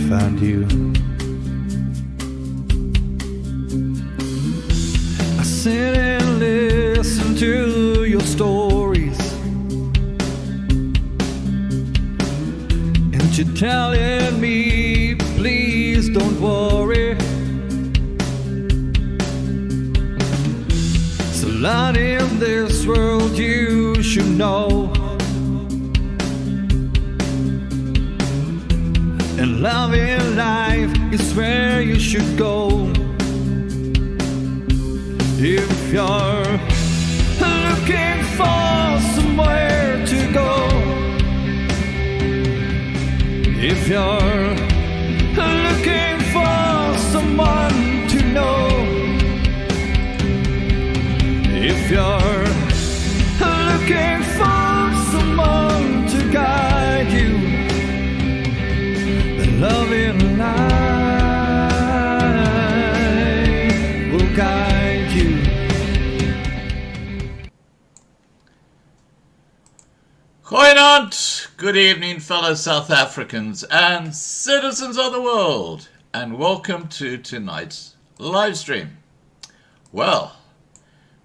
found you. I sit and listen to your stories, and you're telling me, please don't worry. There's a lot in this world you should know, and loving life is where you should go. If you're looking for somewhere to go, if you're looking for someone to know, if you're looking for someone to guide you, then loving life will guide you. Goeienaand, good evening fellow South Africans and citizens of the world, and welcome to tonight's live stream. Well,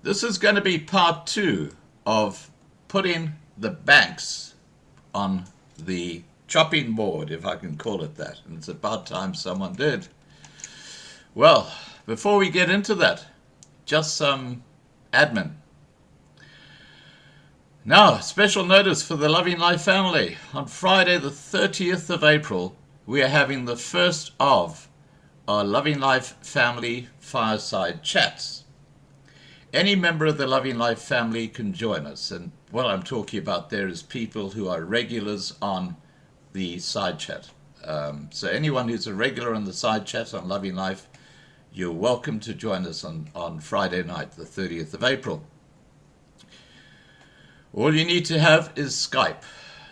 this is going to be part 2 of putting the banks on the chopping board, if I can call it that, and it's about time someone did. Well, before we get into that, just some admin. Now, special notice for the Loving Life family. On Friday the 30th of April, we are having the first of our Loving Life family fireside chats. Any member of the Loving Life family can join us, and what I'm talking about there is people who are regulars on the side chat. So anyone who's a regular on the side chat on Loving Life, you're welcome to join us on Friday night, the 30th of April. All you need to have is Skype.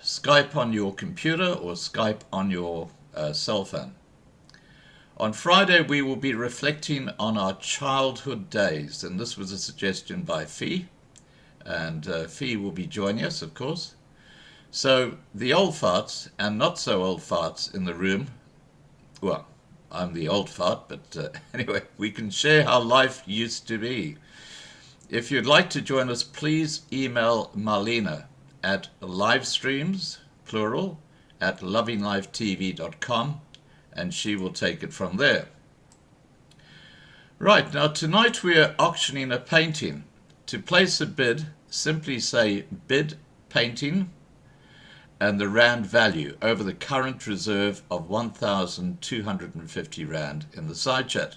Skype on your computer or Skype on your cell phone. On Friday, we will be reflecting on our childhood days, and this was a suggestion by Fee, and Fee will be joining us, of course. So the old farts and not so old farts in the room, well, I'm the old fart, but anyway, we can share how life used to be. If you'd like to join us, please email Marlena at livestreams, plural, at lovinglifetv.com, and she will take it from there. Right, now tonight we are auctioning a painting. To place a bid, simply say bid painting and the rand value over the current reserve of 1,250 rand in the side chat.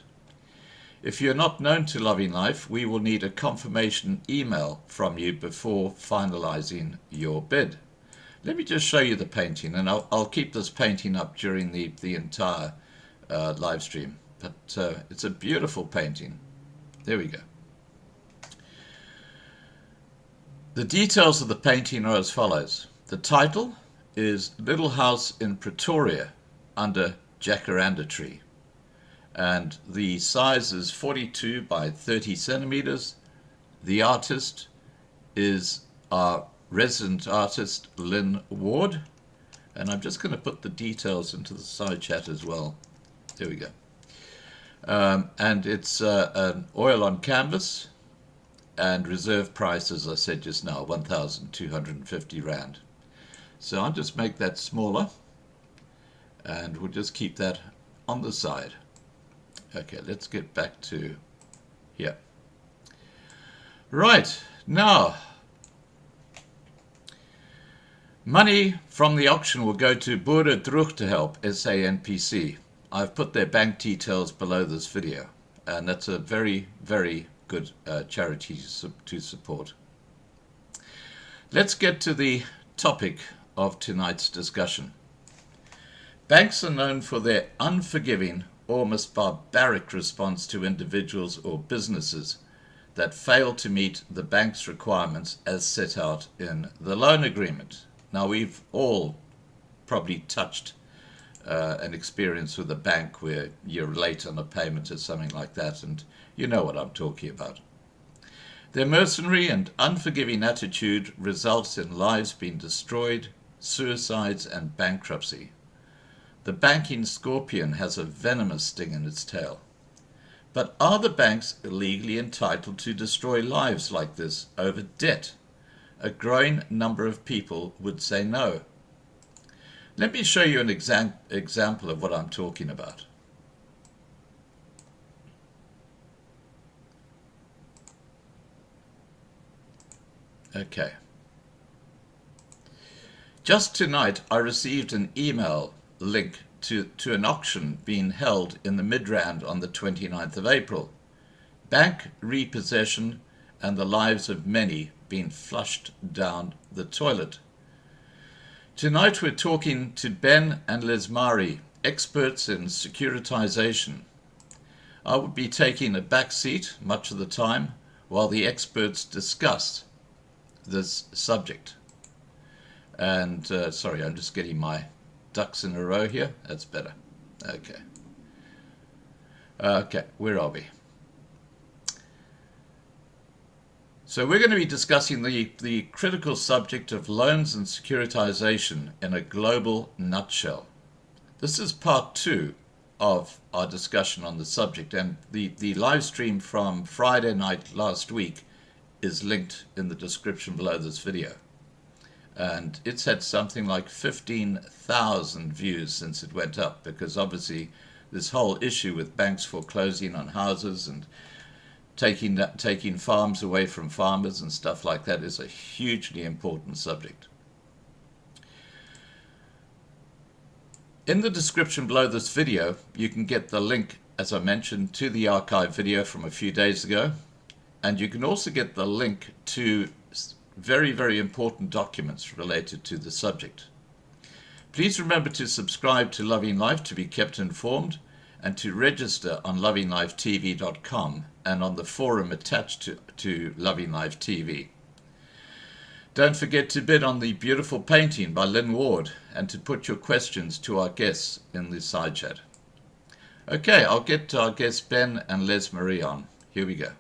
If you're not known to Loving Life, we will need a confirmation email from you before finalizing your bid. Let me just show you the painting, and I'll keep this painting up during the entire live stream. But it's a beautiful painting. There we go. The details of the painting are as follows. The title is Little House in Pretoria under Jacaranda Tree. And the size is 42 by 30 centimeters. The artist is our resident artist, Lynn Ward. And I'm just going to put the details into the side chat as well. There we go. And it's an oil on canvas, and reserve price, as I said just now, 1,250 rand. So I'll just make that smaller, and we'll just keep that on the side. Okay, let's get back to here. Right, now, money from the auction will go to Boere Droogtehulp, SANPC. I've put their bank details below this video, and that's a very, very good charity to support. Let's get to the topic of tonight's discussion. Banks are known for their unforgiving, almost barbaric response to individuals or businesses that fail to meet the bank's requirements as set out in the loan agreement. Now, we've all probably touched an experience with a bank where you're late on a payment or something like that, and you know what I'm talking about. Their mercenary and unforgiving attitude results in lives being destroyed, suicides, and bankruptcy. The banking scorpion has a venomous sting in its tail. But are the banks legally entitled to destroy lives like this over debt? A growing number of people would say no. Let me show you an example of what I'm talking about. Okay. Just tonight, I received an email link to an auction being held in the Midrand on the 29th of April. Bank repossession and the lives of many being flushed down the toilet. Tonight we're talking to Ben and Lesmari, experts in securitization. I will be taking a back seat much of the time while the experts discuss this subject. And sorry, I'm just getting my ducks in a row here. That's better. Okay. Okay, where are we? So we're going to be discussing the critical subject of loans and securitization in a global nutshell. This is part 2 of our discussion on the subject, and the live stream from Friday night last week is linked in the description below this video. And it's had something like 15,000 views since it went up, because obviously this whole issue with banks foreclosing on houses and taking farms away from farmers and stuff like that is a hugely important subject. In the description below this video, you can get the link, as I mentioned, to the archive video from a few days ago, and you can also get the link to very, very important documents related to the subject. Please remember to subscribe to Loving Life to be kept informed, and to register on lovinglifetv.com and on the forum attached to Loving Life TV. Don't forget to bid on the beautiful painting by Lynn Ward, and to put your questions to our guests in the side chat. Okay, I'll get to our guests Ben and Lesmari on. Here we go.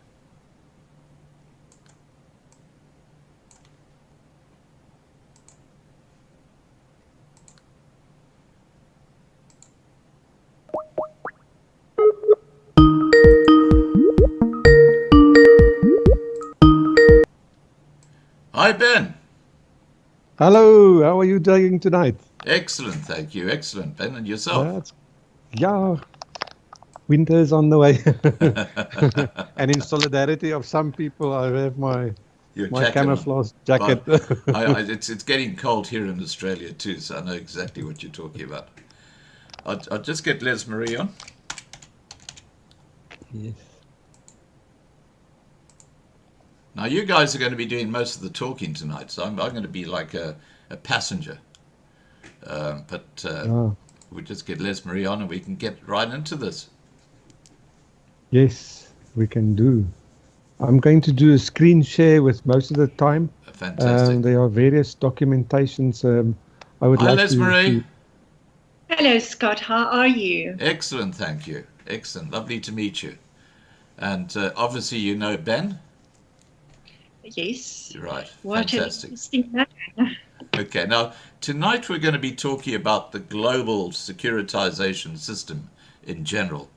Hi, Ben. Hello, how are you doing tonight? Excellent, thank you. Excellent, Ben. And yourself? Yeah, winter is on the way. And in solidarity of some people, I have my camouflage jacket. It's getting cold here in Australia too, so I know exactly what you're talking about. I'll just get Lesmari on. Yes. Now you guys are going to be doing most of the talking tonight, so I'm going to be like a passenger. We'll just get Lesmari on and we can get right into this. Yes, we can do. I'm going to do a screen share with most of the time. Fantastic. There are various documentations. I would Hi, like Lesmari. Hello, Scott. How are you? Excellent, thank you. Excellent. Lovely to meet you. And obviously you know Ben? Yes. Right. What Fantastic. an interesting man. Okay, now tonight we're going to be talking about the global securitization system in general,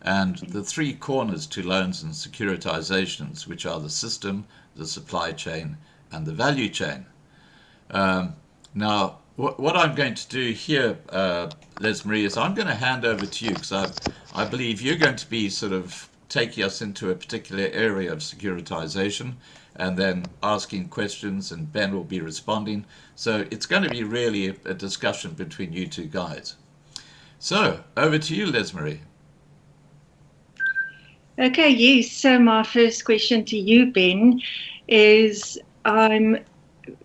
and the 3 corners to loans and securitizations, which are the system, the supply chain, and the value chain. Now, what I'm going to do here, Lesmari, is I'm going to hand over to you, because I believe you're going to be sort of taking us into a particular area of securitization, and then asking questions, and Ben will be responding. So it's going to be really a discussion between you two guys. So over to you, Lesmari. Okay, yes. So my first question to you, Ben, is I'm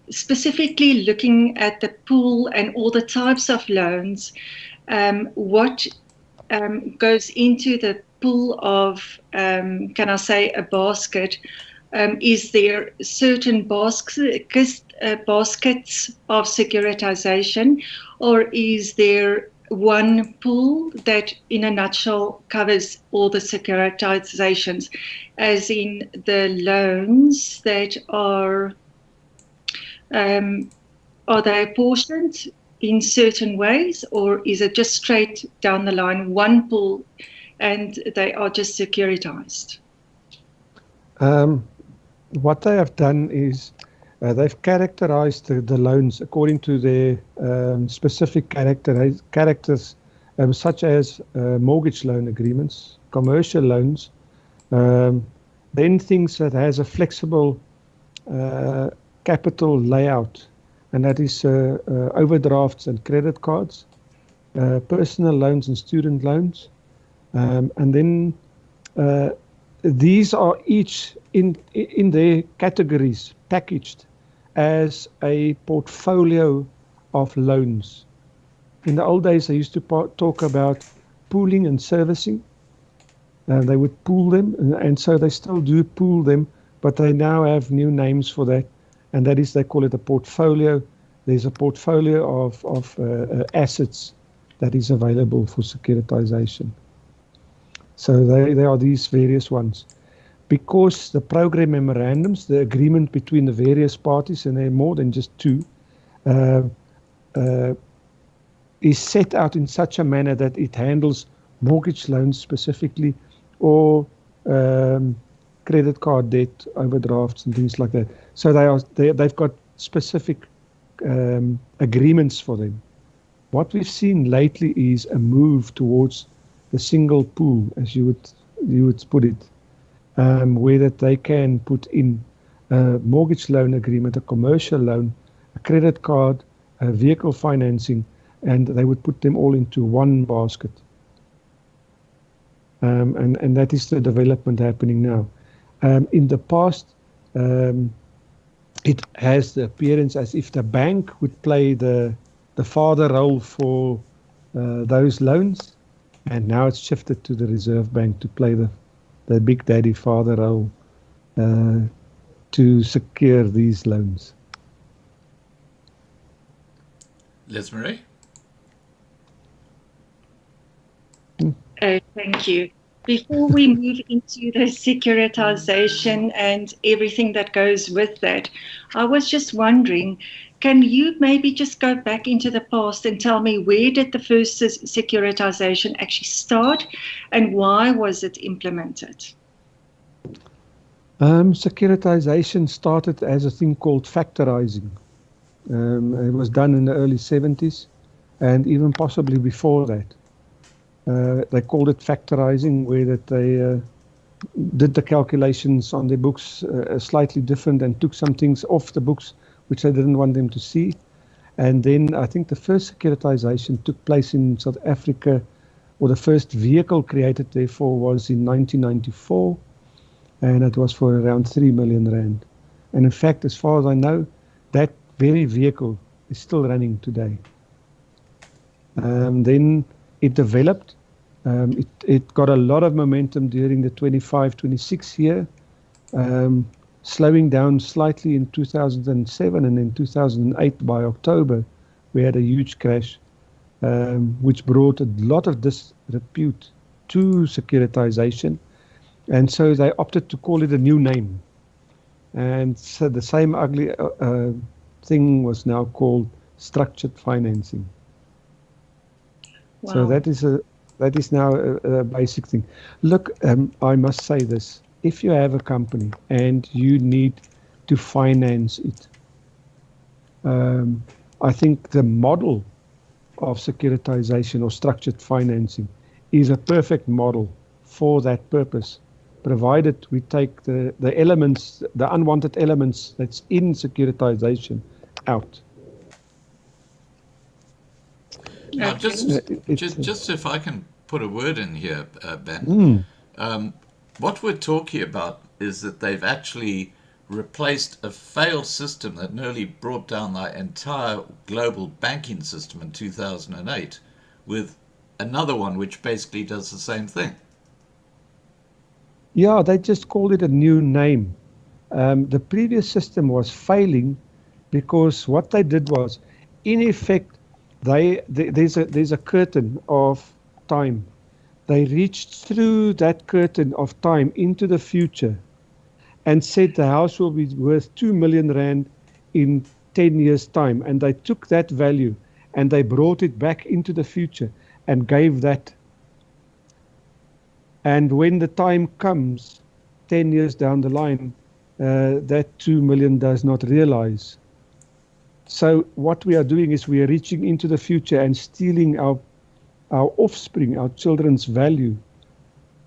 specifically looking at the pool and all the types of loans. What goes into the pool of, can I say, a basket? Is there certain baskets of securitization, or is there one pool that in a nutshell covers all the securitizations, as in the loans that are they apportioned in certain ways, or is it just straight down the line, one pool, and they are just securitized? What they have done is they've characterized the loans according to their specific characters, such as mortgage loan agreements, commercial loans, then things that has a flexible capital layout, and that is overdrafts and credit cards, personal loans and student loans, and then these are each in their categories packaged as a portfolio of loans. In the old days, they used to talk about pooling and servicing. They would pool them, and so they still do pool them, but they now have new names for that, and that is, they call it a portfolio. There's a portfolio of assets that is available for securitization. So there are these various ones. Because the program memorandums, the agreement between the various parties, and there are more than just two, is set out in such a manner that it handles mortgage loans specifically, or credit card debt, overdrafts, and things like that. So they've got specific agreements for them. What we've seen lately is a move towards the single pool, as you would put it, where that they can put in a mortgage loan agreement, a commercial loan, a credit card, a vehicle financing, and they would put them all into one basket. And that is the development happening now. In the past, it has the appearance as if the bank would play the father role for those loans, and now it's shifted to the Reserve Bank to play the big daddy father role to secure these loans. Lesmari? Thank you. Before we move into the securitization and everything that goes with that, I was just wondering, can you maybe just go back into the past and tell me, where did the first securitization actually start, and why was it implemented? Securitization started as a thing called factorizing. It was done in the early 70s, and even possibly before that. They called it factorizing, where that they did the calculations on their books slightly different and took some things off the books which they didn't want them to see. And then I think the first securitization took place in South Africa, or the first vehicle created therefore was in 1994, and it was for around 3 million rand. And in fact, as far as I know, that very vehicle is still running today. Then it developed. It got a lot of momentum during the 25-26 year, slowing down slightly in 2007, and in 2008 by October we had a huge crash, which brought a lot of disrepute to securitization, and so they opted to call it a new name, and so the same ugly thing was now called structured financing. Wow. So that is now a basic thing. Look, I must say this. If you have a company and you need to finance it, I think the model of securitization or structured financing is a perfect model for that purpose, provided we take the elements, the unwanted elements that's in securitization out. Now, just if I can put a word in here, Ben, what we're talking about is that they've actually replaced a failed system that nearly brought down the entire global banking system in 2008 with another one which basically does the same thing. Yeah, they just called it a new name. The previous system was failing because what they did was, in effect, there's a curtain of time. They reached through that curtain of time into the future and said the house will be worth 2 million rand in 10 years' time. And they took that value and they brought it back into the future and gave that. And when the time comes, 10 years down the line, that 2 million does not realize. So what we are doing is we are reaching into the future and stealing our offspring, our children's value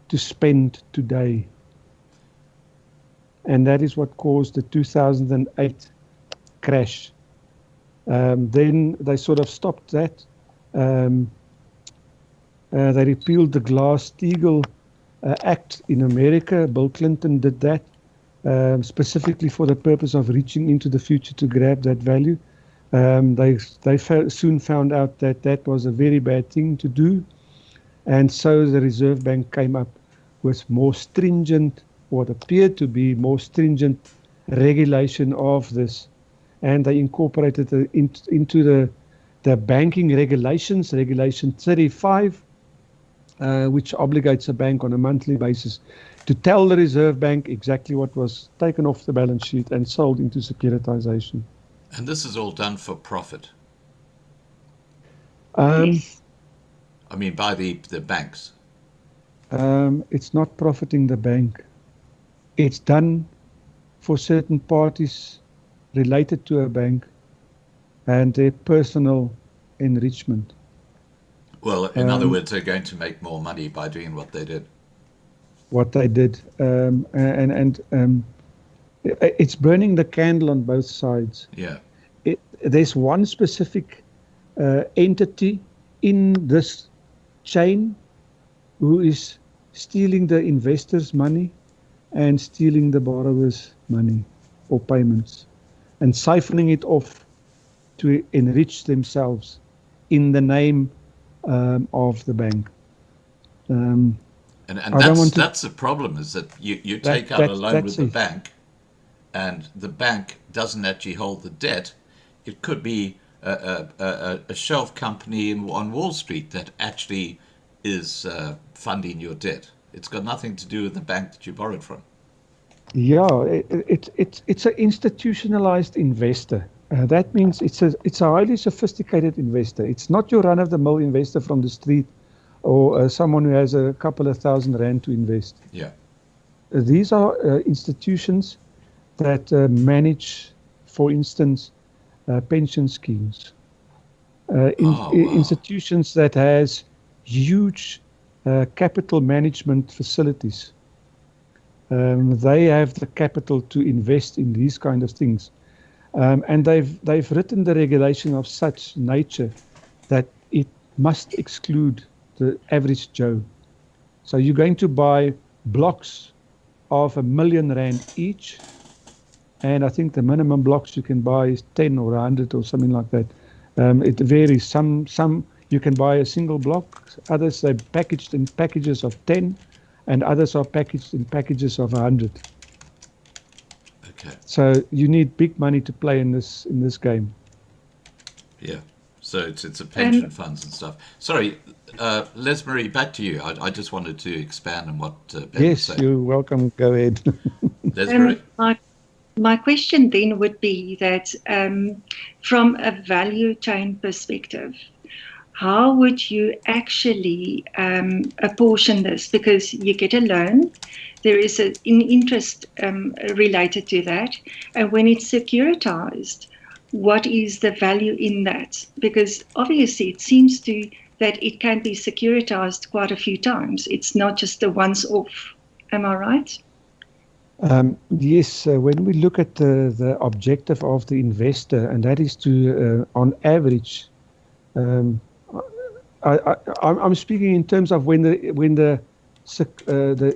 to spend today. And that is what caused the 2008 crash. Then they sort of stopped that. They repealed the Glass-Steagall Act in America. Bill Clinton did that specifically for the purpose of reaching into the future to grab that value. They soon found out that that was a very bad thing to do. And so the Reserve Bank came up with more stringent, what appeared to be more stringent regulation of this. And they incorporated it into the banking regulations, Regulation 35, which obligates a bank on a monthly basis to tell the Reserve Bank exactly what was taken off the balance sheet and sold into securitization. And this is all done for profit. Yes. I mean, by the banks. It's not profiting the bank. It's done for certain parties related to a bank and their personal enrichment. Well, in other words, they're going to make more money by doing what they did. What they did. It's burning the candle on both sides. Yeah. There's one specific entity in this chain who is stealing the investors' money and stealing the borrowers' money or payments and siphoning it off to enrich themselves in the name of the bank. And that's the problem, is that you take out a loan with the bank, and the bank doesn't actually hold the debt. It could be a shelf company on Wall Street that actually is funding your debt. It's got nothing to do with the bank that you borrowed from. Yeah, it's an institutionalized investor. That means it's a highly sophisticated investor. It's not your run-of-the-mill investor from the street or someone who has a couple of $1,000 to invest. Yeah. These are institutions that manage, for instance, pension schemes. Institutions that has huge capital management facilities. They have the capital to invest in these kind of things. And they've written the regulation of such nature that it must exclude the average Joe. So you're going to buy blocks of R1 million each, and I think the minimum blocks you can buy is 10 or 100 or something like that. It varies. Some you can buy a single block, others are packaged in packages of 10, and others are packaged in packages of 100. Okay. So you need big money to play in this game. Yeah. So it's a pension funds and stuff. Sorry, Lesmari, back to you. I just wanted to expand on what Ben Yes, said. you're welcome. Go ahead. Lesmari? My question then would be that from a value chain perspective, how would you actually apportion this? Because you get a loan, there is an interest related to that, and when it's securitized, what is the value in that? Because obviously it seems that it can be securitized quite a few times. It's not just a once-off. Am I right? Yes, when we look at the objective of the investor, and that is to, on average, I'm speaking in terms of when the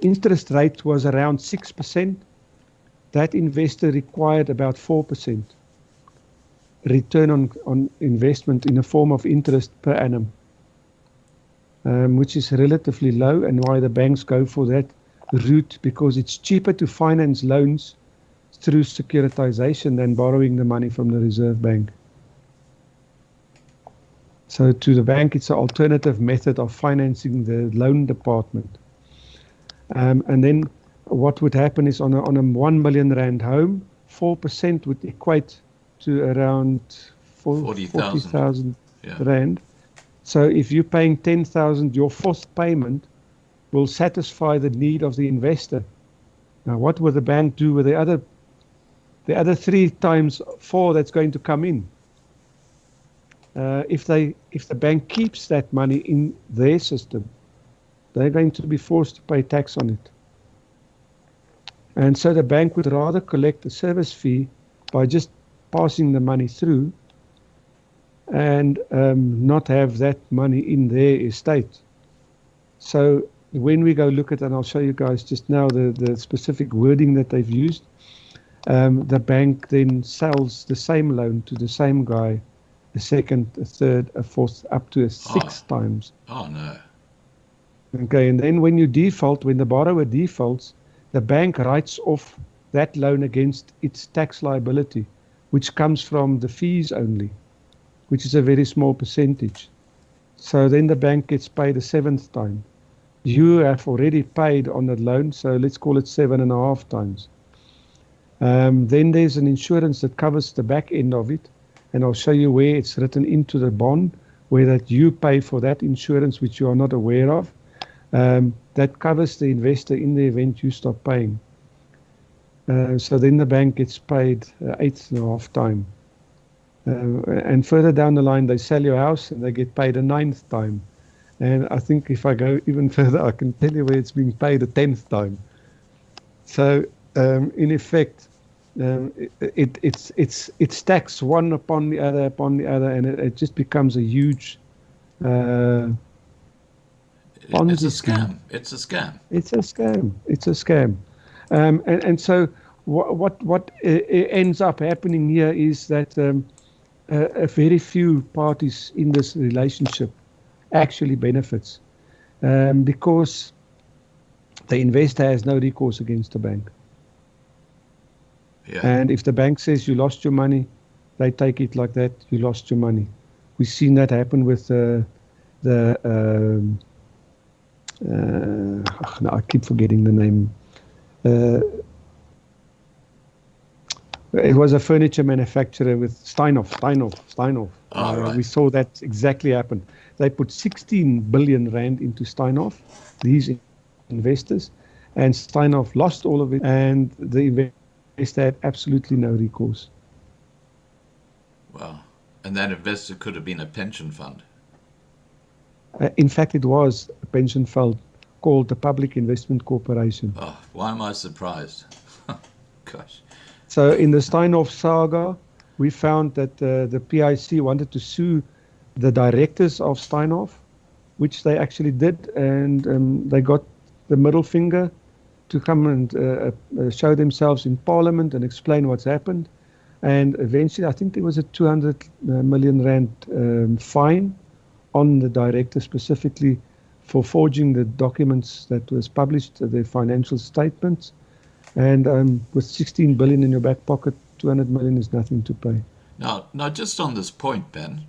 interest rate was around 6%, that investor required about 4% return on investment in a form of interest per annum, which is relatively low, and why the banks go for that route, because it's cheaper to finance loans through securitization than borrowing the money from the Reserve Bank. So to the bank, it's an alternative method of financing the loan department. And then what would happen is on a R1 million home, 4% would equate to around 40,000 Yeah. rand. So if you're paying 10,000, your fourth payment will satisfy the need of the investor. Now, what will the bank do with the other 3 times 4 that's going to come in? If the bank keeps that money in their system, they're going to be forced to pay tax on it. And so the bank would rather collect a service fee by just passing the money through and not have that money in their estate. So when we go look at, and I'll show you guys just now the specific wording that they've used, the bank then sells the same loan to the same guy a second, a third, a fourth, up to 6 times. Oh, no. Okay, and then when the borrower defaults, the bank writes off that loan against its tax liability, which comes from the fees only, which is a very small percentage. So then the bank gets paid a 7th time. You have already paid on that loan, so let's call it 7.5 times. Then there's an insurance that covers the back end of it, and I'll show you where it's written into the bond, where that you pay for that insurance which you are not aware of. That covers the investor in the event you stop paying. So then the bank gets paid 8.5 time. And further down the line, they sell your house and they get paid a 9th time. And I think if I go even further, I can tell you where it's being paid a 10th time. So in effect, it's taxed one upon the other, and it just becomes a huge Ponzi It's a scheme. scam. It's a scam. It's a scam. It's a scam. And so what ends up happening here is that a very few parties in this relationship actually benefits, because the investor has no recourse against the bank. Yeah. And if the bank says you lost your money, they take it like that. You lost your money. We've seen that happen with I keep forgetting the name. It was a furniture manufacturer with Steinhoff. Oh, right. We saw that exactly happen. They put 16 billion rand into Steinhoff, these investors, and Steinhoff lost all of it, and the investor had absolutely no recourse. Wow. And that investor could have been a pension fund. In fact, it was a pension fund called the Public Investment Corporation. Oh, why am I surprised? Gosh. So in the Steinhoff saga, we found that the PIC wanted to sue the directors of Steinhoff, which they actually did, and they got the middle finger to come and show themselves in Parliament and explain what's happened. And eventually, I think there was a 200 million rand fine on the director specifically for forging the documents that was published, the financial statements. And with 16 billion in your back pocket, 200 million is nothing to pay. Now, just on this point, Ben,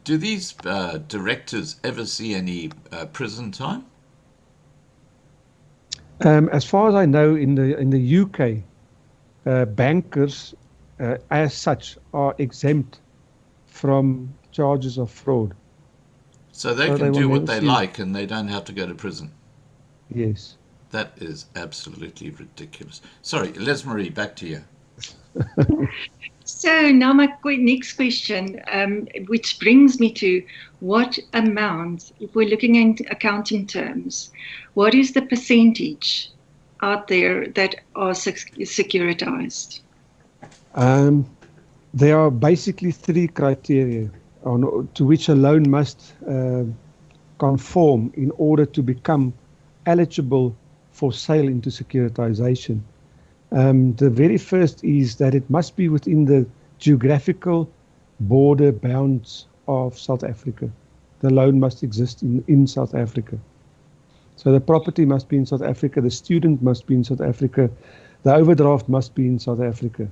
do these directors ever see any prison time? As far as I know, in the UK, bankers, as such, are exempt from charges of fraud. So they So can they do will what never they see- like and they don't have to go to prison. Yes. That is absolutely ridiculous. Sorry, Lesmari, back to you. So now my next question, which brings me to what amount, if we're looking at accounting terms, what is the percentage out there that are securitized? There are basically 3 criteria to which a loan must conform in order to become eligible for sale into securitization. The very first is that it must be within the geographical border bounds of South Africa. The loan must exist in South Africa. So the property must be in South Africa, the student must be in South Africa, the overdraft must be in South Africa.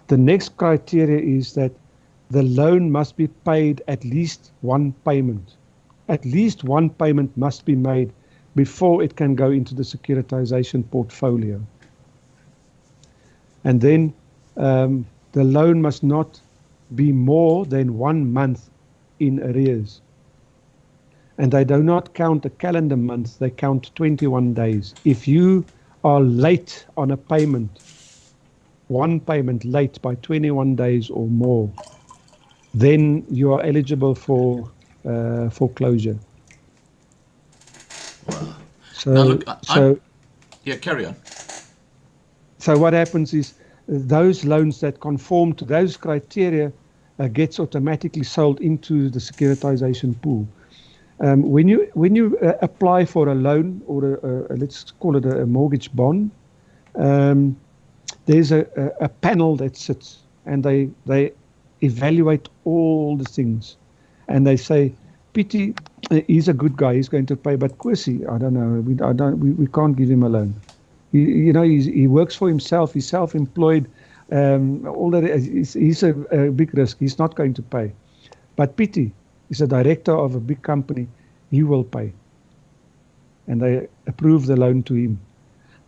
The next criteria is that the loan must be paid at least one payment. At least one payment must be made before it can go into the securitization portfolio. And then the loan must not be more than 1 month in arrears. And they do not count a calendar month, they count 21 days. If you are late on a payment, one payment late by 21 days or more, then you are eligible for foreclosure. Wow. So, Now look, so, yeah, carry on. so what happens is those loans that conform to those criteria gets automatically sold into the securitization pool. When you apply for a loan or let's call it a mortgage bond, there's a panel that sits and they evaluate all the things, and they say, Pity, he's a good guy, he's going to pay, but Kwesi, I don't know, we can't give him a loan. He works for himself, he's self-employed, all that he's a big risk, he's not going to pay. But Pity is a director of a big company, he will pay. And they approve the loan to him.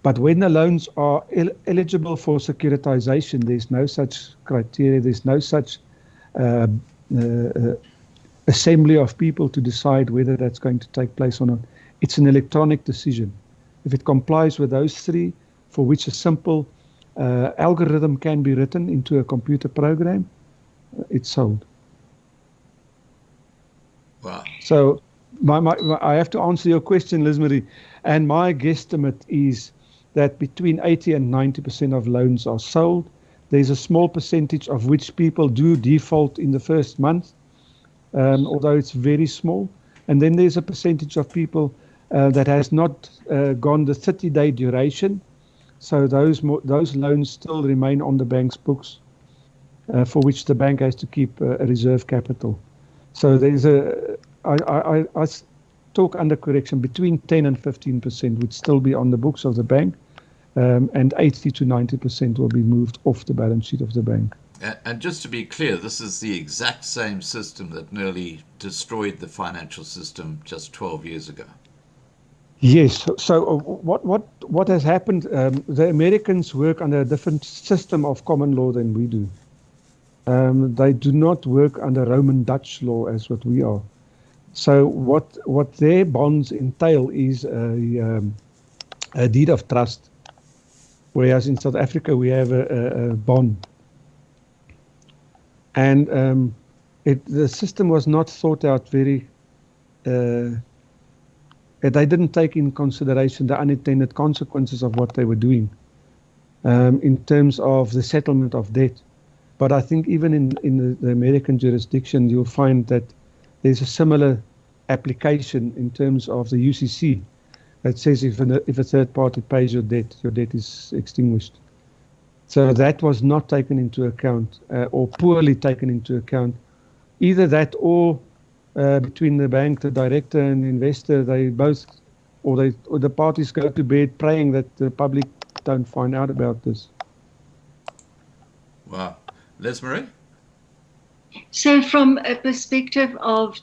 But when the loans are eligible for securitization, there's no such criteria, there's no such assembly of people to decide whether that's going to take place or not. It's an electronic decision. If it complies with those three, for which a simple algorithm can be written into a computer program, it's sold. Wow. So I have to answer your question, Lesmari, and my guesstimate is that between 80 and 90% of loans are sold. There's a small percentage of which people do default in the first month, although it's very small. And then there's a percentage of people that has not gone the 30-day duration. So those loans still remain on the bank's books, for which the bank has to keep a reserve capital. So there's I talk under correction, between 10 and 15% would still be on the books of the bank, and 80 to 90% will be moved off the balance sheet of the bank. And just to be clear, this is the exact same system that nearly destroyed the financial system just 12 years ago. Yes. So what has happened? The Americans work under a different system of common law than we do. They do not work under Roman Dutch law as what we are. So what their bonds entail is a deed of trust, whereas in South Africa we have a bond. And the system was not thought out very. They didn't take in consideration the unintended consequences of what they were doing in terms of the settlement of debt. But I think even in the American jurisdiction, you'll find that there's a similar application in terms of the UCC that says if a third party pays your debt is extinguished. So that was not taken into account, or poorly taken into account. Either that or between the bank, the director and the investor, they both, or the parties go to bed praying that the public don't find out about this. Wow. Lesmari? So from a perspective of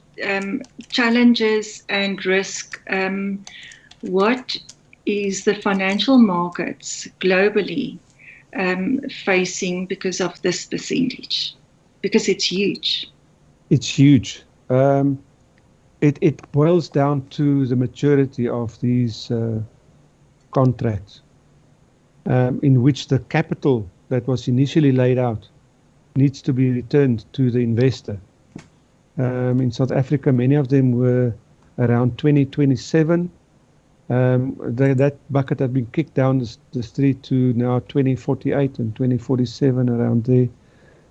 challenges and risk, what is the financial markets globally facing because of this percentage? Because it's huge. It's huge. It boils down to the maturity of these contracts, in which the capital that was initially laid out needs to be returned to the investor. In South Africa, many of them were around 2027. That bucket had been kicked down the street to now 2048 and 2047, around there.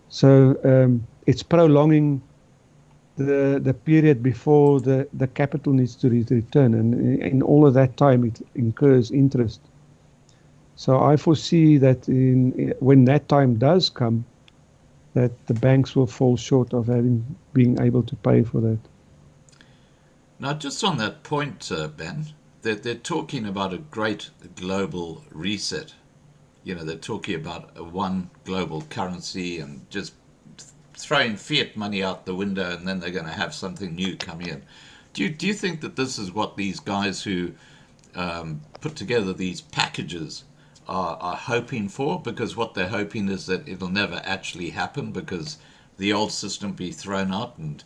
So it's prolonging the period before the capital needs to return, and in all of that time it incurs interest. So I foresee that when that time does come, that the banks will fall short of being able to pay for that. Now, just on that point, Ben, they're talking about a great global reset. They're talking about one global currency and just throwing fiat money out the window, and then they're going to have something new come in. Do you think that this is what these guys who put together these packages are hoping for? Because what they're hoping is that it'll never actually happen, because the old system be thrown out and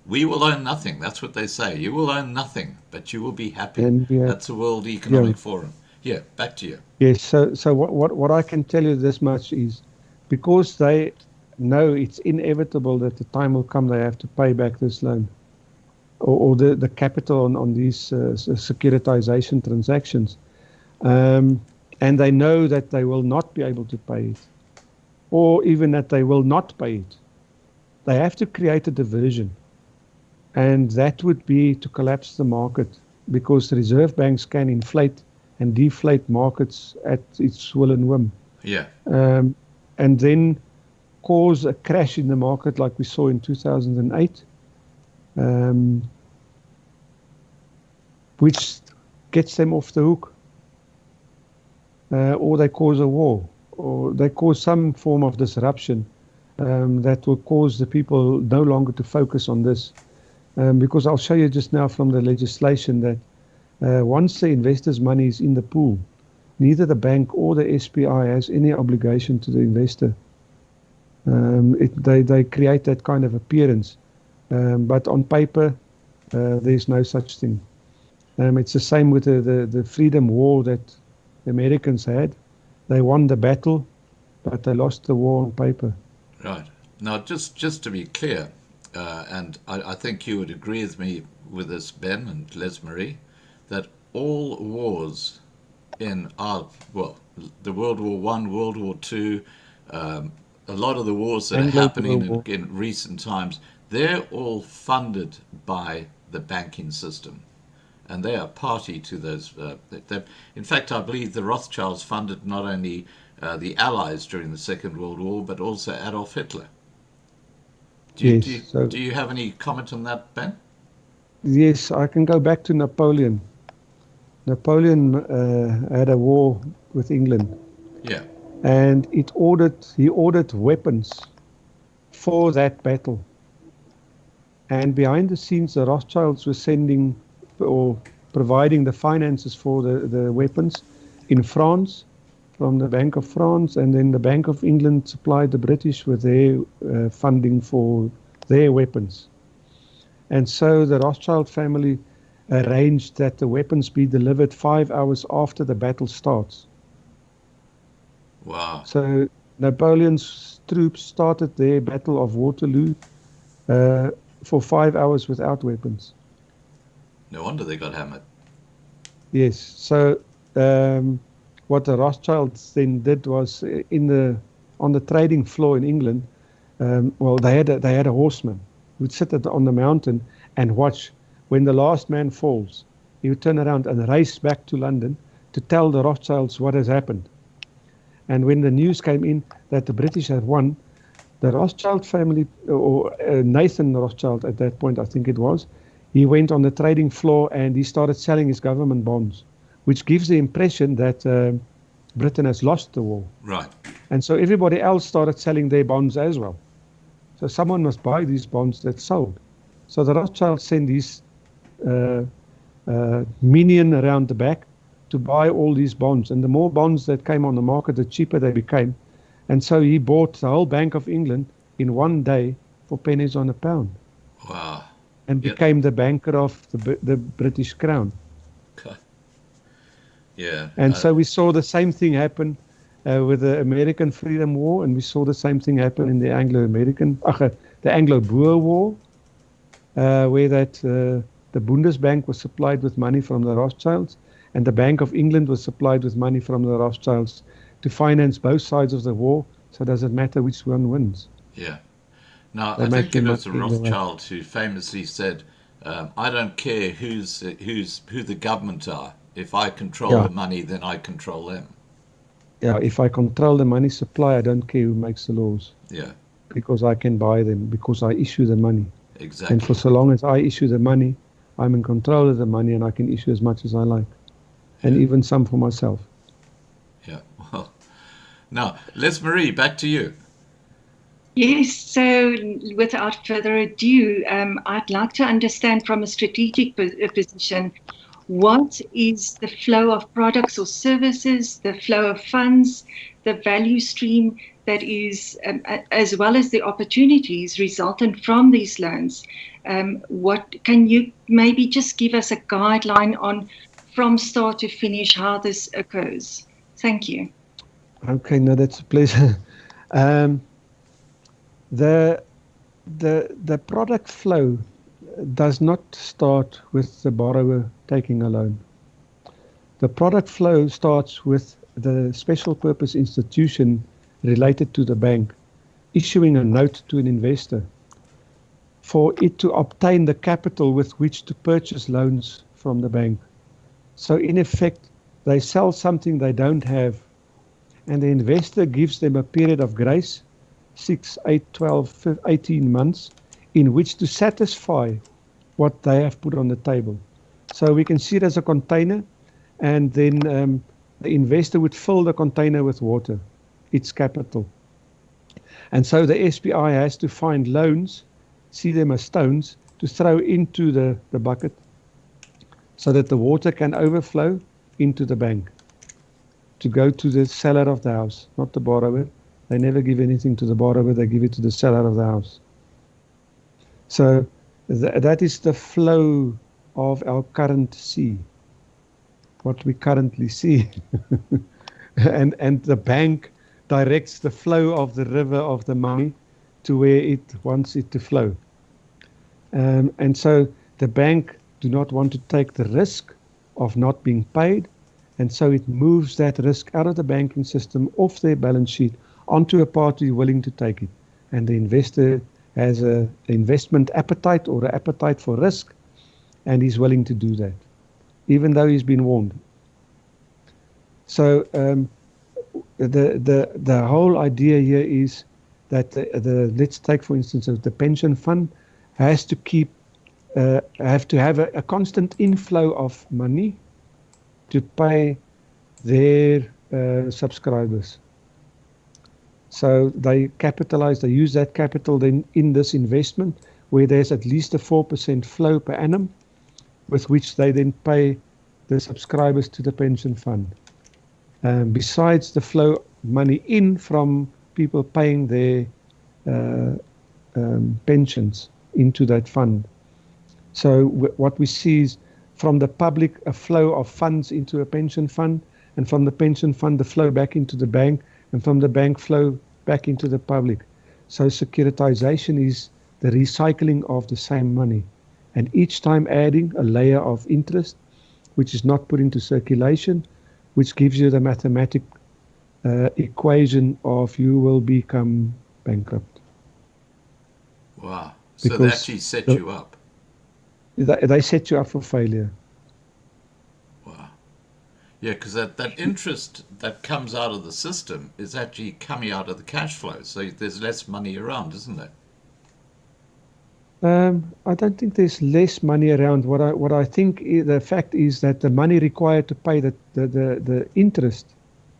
We will own nothing. That's what they say. You will own nothing, but you will be happy. And That's the World Economic Forum. Yeah, back to you. yes. So what I can tell you this much is, because they know it's inevitable that the time will come they have to pay back this loan, or the capital on these securitization transactions, and they know that they will not be able to pay it, or even that they will not pay it. They have to create a diversion. And that would be to collapse the market, because reserve banks can inflate and deflate markets at its will and whim. Yeah. And then cause a crash in the market like we saw in 2008, which gets them off the hook. Or they cause a war, or they cause some form of disruption that will cause the people no longer to focus on this. Because I'll show you just now from the legislation that once the investor's money is in the pool, neither the bank or the SPI has any obligation to the investor. They create that kind of appearance, but on paper, there's no such thing. It's the same with the freedom war that the Americans had. They won the battle, but they lost the war on paper. Right. Now, just to be clear, and I think you would agree with me with this, Ben and Lesmari, that all wars in the World War I, World War II, a lot of the wars that are happening in recent times, they're all funded by the banking system. And they are party to those. In fact, I believe the Rothschilds funded not only the Allies during the Second World War, but also Adolf Hitler. Do you have any comment on that, Ben? Yes, I can go back to Napoleon. Napoleon had a war with England. Yeah. And he ordered weapons for that battle. And behind the scenes, the Rothschilds were sending or providing the finances for the weapons in France, from the Bank of France, and then the Bank of England supplied the British with their funding for their weapons. And so the Rothschild family arranged that the weapons be delivered 5 hours after the battle starts. Wow. So Napoleon's troops started their Battle of Waterloo for 5 hours without weapons. No wonder they got hammered. Yes. So what the Rothschilds then did was on the trading floor in England. They had a horseman who would sit on the mountain and watch. When the last man falls, he would turn around and race back to London to tell the Rothschilds what has happened. And when the news came in that the British had won, the Rothschild family, or Nathan Rothschild at that point, I think it was, he went on the trading floor and he started selling his government bonds, which gives the impression that Britain has lost the war. Right. And so everybody else started selling their bonds as well. So someone must buy these bonds that sold. So the Rothschilds sent his minion around the back to buy all these bonds. And the more bonds that came on the market, the cheaper they became. And so he bought the whole Bank of England in one day for pennies on a pound. Wow. And became the banker of the British Crown. Okay. Yeah. And so we saw the same thing happen with the American Freedom War, and we saw the same thing happen in the Anglo-Boer War, where the Bundesbank was supplied with money from the Rothschilds, and the Bank of England was supplied with money from the Rothschilds to finance both sides of the war. So it doesn't matter which one wins. Yeah. Now, I think it was the Rothschild who famously said, I don't care who the government are. If I control the money, then I control them. Yeah, if I control the money supply, I don't care who makes the laws. Yeah. Because I can buy them, because I issue the money. Exactly. And for so long as I issue the money, I'm in control of the money and I can issue as much as I like. And even some for myself. Yeah, well. Now, Lesmari, back to you. Yes, so without further ado, I'd like to understand from a strategic position, what is the flow of products or services, the flow of funds, the value stream that is, as well as the opportunities resultant from these loans, What can you maybe just give us a guideline on from start to finish how this occurs? Thank you. Okay, no, that's a pleasure. Um, the product flow does not start with the borrower taking a loan. The product flow starts with the special purpose institution related to the bank issuing a note to an investor for it to obtain the capital with which to purchase loans from the bank. So in effect, they sell something they don't have, and the investor gives them a period of grace, 6, 8, 12, 18 months, in which to satisfy what they have put on the table. So we can see it as a container, and then the investor would fill the container with water, its capital. And so the SPI has to find loans, see them as stones, to throw into the bucket so that the water can overflow into the bank, to go to the seller of the house, not the borrower. They never give anything to the borrower, they give it to the seller of the house. So that is the flow of our current sea, what we currently see. and the bank directs the flow of the river of the money to where it wants it to flow. And so the bank do not want to take the risk of not being paid, and so it moves that risk out of the banking system, off their balance sheet, onto a party willing to take it. And the investor has an investment appetite or an appetite for risk, and he's willing to do that, even though he's been warned. So the whole idea here is that let's take for instance the pension fund has to keep have a constant inflow of money to pay their subscribers. So they capitalize, they use that capital then in this investment where there's at least a 4% flow per annum with which they then pay the subscribers to the pension fund. Besides the flow money in from people paying their pensions into that fund. So what we see is from the public a flow of funds into a pension fund, and from the pension fund the flow back into the bank, and from the bank flow back into the public. So securitization is the recycling of the same money, and each time adding a layer of interest which is not put into circulation, which gives you the mathematic equation of you will become bankrupt. Wow. So because they actually set you up. They set you up for failure. Wow. Yeah, because that interest that comes out of the system is actually coming out of the cash flow. So there's less money around, isn't there? I don't think there's less money around. What I think the fact is that the money required to pay the interest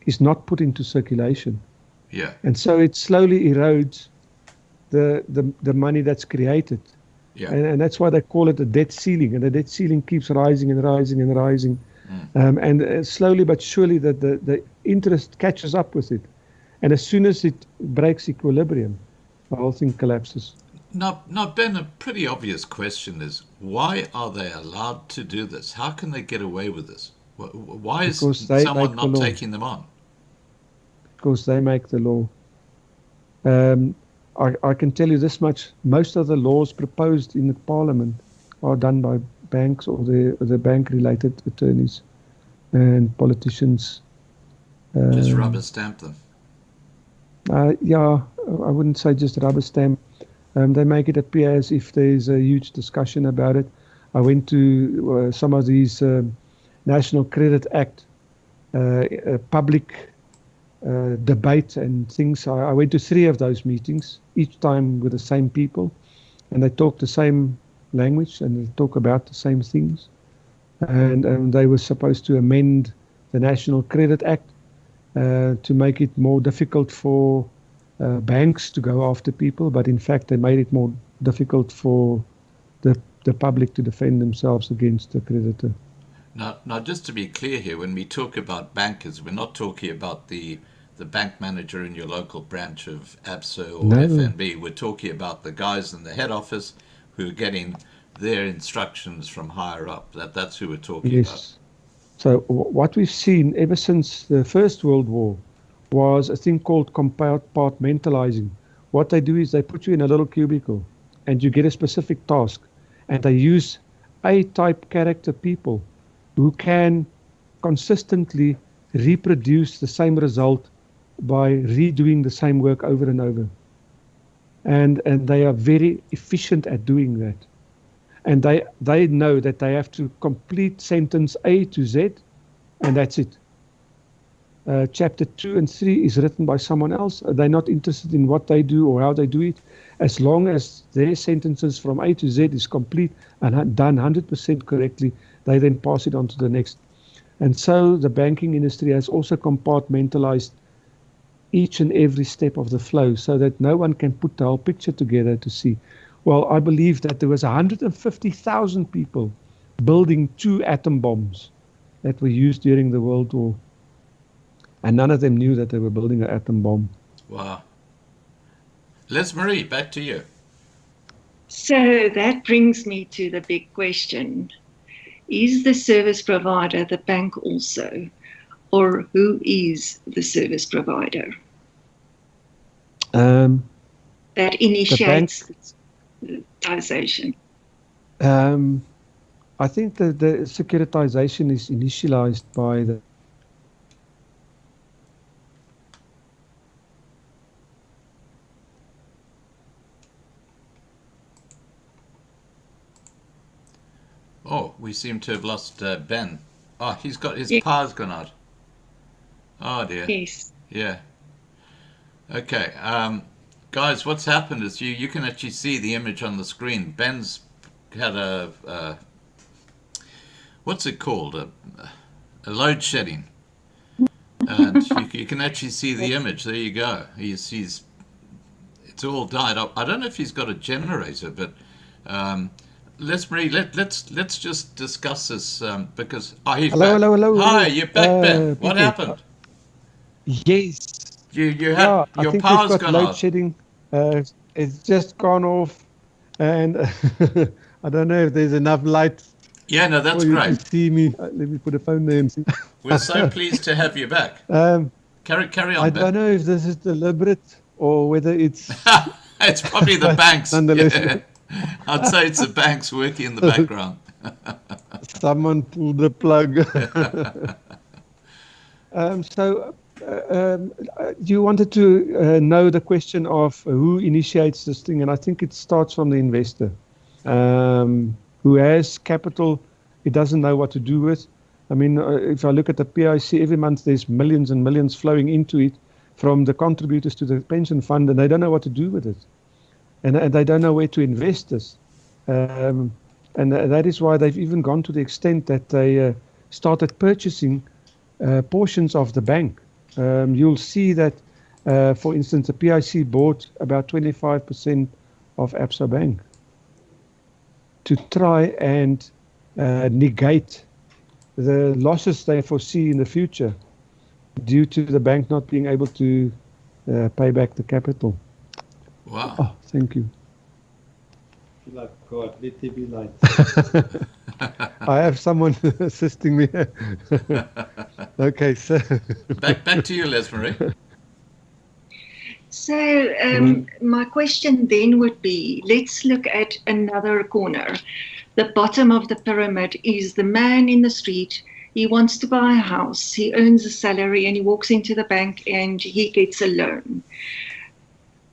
is not put into circulation. Yeah. And so it slowly erodes the money that's created. Yeah. And that's why they call it a debt ceiling. And the debt ceiling keeps rising and rising and rising. And slowly but surely the interest catches up with it. And as soon as it breaks equilibrium, the whole thing collapses. Now, Ben, a pretty obvious question is, why are they allowed to do this? How can they get away with this? Why is someone not taking them on? Because they make the law. I can tell you this much. Most of the laws proposed in the parliament are done by banks or the bank-related attorneys and politicians. Just rubber stamp them. Yeah, I wouldn't say just rubber stamp. They make it appear as if there's a huge discussion about it. I went to some of these National Credit Act public debate and things. I went to 3 of those meetings, each time with the same people, and they talk the same language and they talk about the same things. And they were supposed to amend the National Credit Act to make it more difficult for banks to go after people, but in fact they made it more difficult for the public to defend themselves against the creditor. Now, just to be clear here, when we talk about bankers, we're not talking about the bank manager in your local branch of ABSA or FNB. We're talking about the guys in the head office who are getting their instructions from higher up. That's who we're talking about. Yes. So what we've seen ever since the First World War was a thing called compartmentalizing. What they do is they put you in a little cubicle and you get a specific task, and they use A-type character people who can consistently reproduce the same result by redoing the same work over and over. And they are very efficient at doing that. And they know that they have to complete sentence A to Z, and that's it. Chapter 2 and 3 is written by someone else. They're not interested in what they do or how they do it. As long as their sentences from A to Z is complete and done 100% correctly, they then pass it on to the next. And so the banking industry has also compartmentalized each and every step of the flow so that no one can put the whole picture together to see. Well, I believe that there was 150,000 people building 2 atom bombs that were used during the World War. And none of them knew that they were building an atom bomb. Wow. Lesmari, back to you. So that brings me to the big question. Is the service provider the bank also? Or who is the service provider? That initiates securitization. I think that the securitization is initialized by the Oh, we seem to have lost Ben. Oh, his power's gone out. Oh dear. Yes. Yeah. Okay. Guys, what's happened is you can actually see the image on the screen. Ben's had a what's it called? A load shedding. And you can actually see the image. There you go. He's it's all died up. I don't know if he's got a generator, but let's just discuss this because he's back. Hello. Hi, you're back, Ben. What happened? Yes. You had I your think power's we've got gone load out. shedding. It's just gone off, and I don't know if there's enough light Yeah, no, that's for you great. to see me. Let me put a phone there and see. We're so pleased to have you back. Carry on, I Ben. don't know if this is deliberate or whether it's It's probably the banks. Nonetheless. Yeah. I'd say it's the banks working in the background. someone pulled the plug. You wanted to know the question of who initiates this thing, and I think it starts from the investor who has capital he doesn't know what to do with. I mean, if I look at the PIC, every month there's millions and millions flowing into it from the contributors to the pension fund, and they don't know what to do with it. And they don't know where to invest this. And that is why they've even gone to the extent that they started purchasing portions of the bank. You'll see that, for instance, the PIC bought about 25% of Absa Bank to try and negate the losses they foresee in the future due to the bank not being able to pay back the capital. Wow. Oh, thank you. God, let there be light. I have someone assisting me. Okay, so Back to you, Lesmari. So my question then would be, let's look at another corner. The bottom of the pyramid is the man in the street. He wants to buy a house. He earns a salary and he walks into the bank and he gets a loan.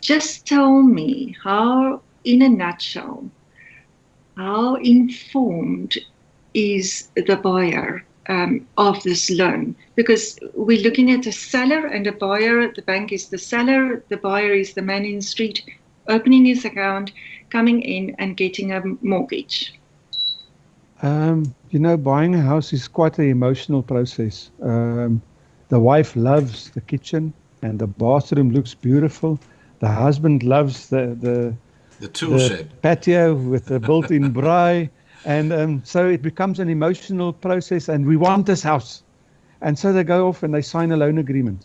Just tell me how, in a nutshell, how informed is the buyer of this loan? Because we're looking at a seller and a buyer. The bank is the seller. The buyer is the man in the street, opening his account, coming in and getting a mortgage. Buying a house is quite an emotional process. The wife loves the kitchen and the bathroom looks beautiful. The husband loves the tool shed patio with the built-in braai. And so it becomes an emotional process, and we want this house. And so they go off and they sign a loan agreement.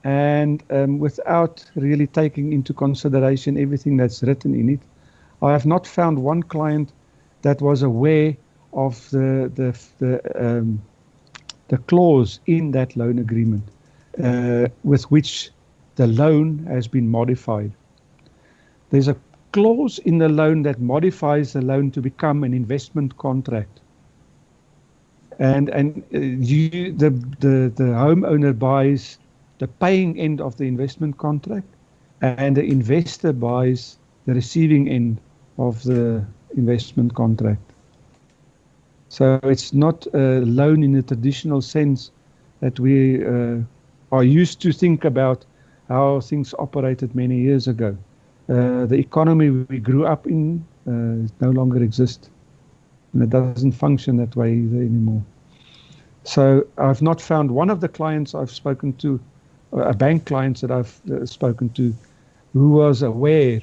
And without really taking into consideration everything that's written in it, I have not found one client that was aware of the clause in that loan agreement with which the loan has been modified. There's a clause in the loan that modifies the loan to become an investment contract. And the homeowner buys the paying end of the investment contract, and the investor buys the receiving end of the investment contract. So it's not a loan in the traditional sense that we are used to think about how things operated many years ago. The economy we grew up in no longer exists, and it doesn't function that way either anymore. So I've not found one of the clients I've spoken to, a bank clients that I've spoken to, who was aware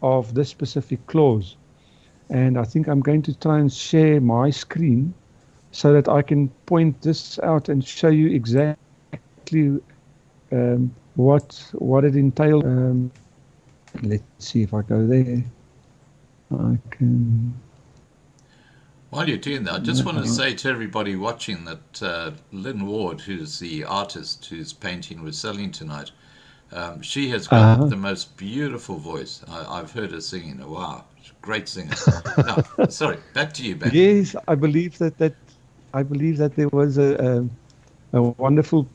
of this specific clause. And I think I'm going to try and share my screen so that I can point this out and show you exactly what it entails. Let's see if I go there. I can. While you're doing that, I just want to say to everybody watching that Lynn Ward, who's the artist whose painting we're selling tonight, she has got the most beautiful voice. I've heard her singing. Wow, great singer. Now, sorry, back to you, Ben. Yes, I believe that there was a wonderful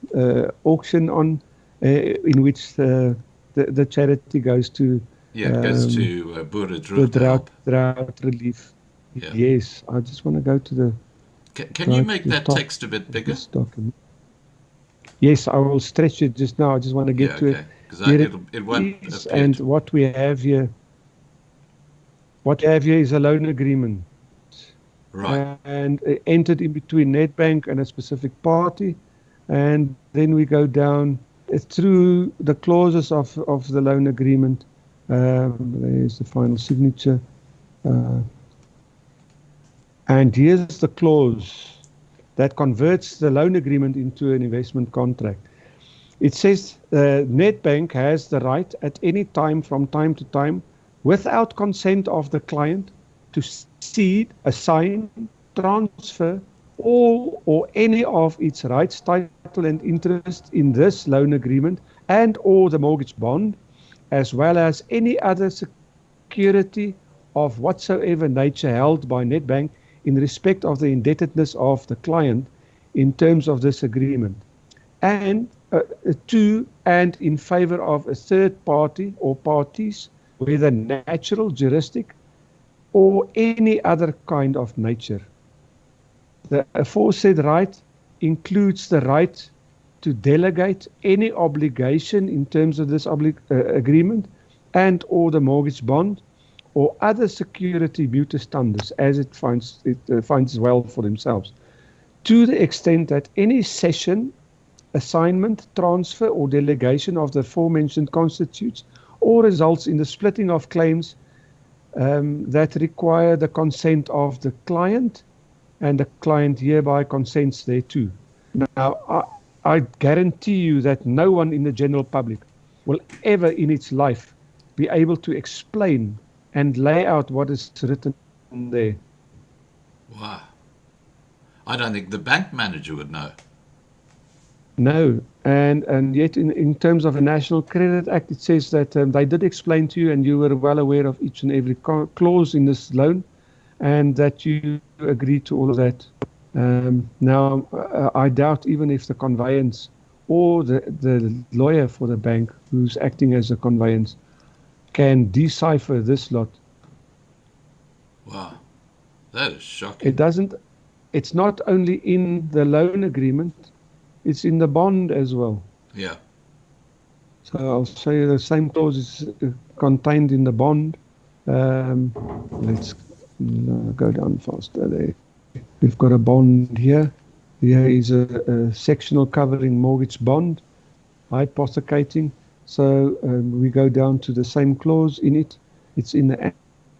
auction on in which the charity goes to. Yeah, it goes to Boere the Droogtehulp. drought relief. Yeah. Yes, I just want to go to the. Can you make that text a bit bigger? Document. Yes, I will stretch it just now. I just want to get to it. Because it won't appear. And what we have here is a loan agreement. Right. And entered in between Nedbank and a specific party. And then we go down through the clauses of the loan agreement. There's the final signature. And here's the clause that converts the loan agreement into an investment contract. It says Nedbank has the right at any time from time to time, without consent of the client, to cede, assign, transfer all or any of its rights, title and interest in this loan agreement and or the mortgage bond, as well as any other security of whatsoever nature held by Nedbank in respect of the indebtedness of the client in terms of this agreement, and to and in favor of a third party or parties, whether natural, juristic, or any other kind of nature. The aforesaid right includes the right to delegate any obligation in terms of this agreement and or the mortgage bond or other security mutuus standis, as it finds well for themselves, to the extent that any cession, assignment, transfer, or delegation of the aforementioned constitutes or results in the splitting of claims that require the consent of the client, and the client hereby consents thereto. Now, I guarantee you that no one in the general public will ever in its life be able to explain and lay out what is written there. Wow. I don't think the bank manager would know. No, and yet in terms of a National Credit Act, it says that they did explain to you and you were well aware of each and every clause in this loan and that you agreed to all of that. Now, I doubt even if the conveyance or the lawyer for the bank who's acting as a conveyance can decipher this lot. Wow, that is shocking. It's not only in the loan agreement, it's in the bond as well. Yeah. So I'll show you the same clause is contained in the bond. Let's go down faster there. We've got a bond here. Here is a sectional covering mortgage bond, hypothecating. So we go down to the same clause in it. It's in the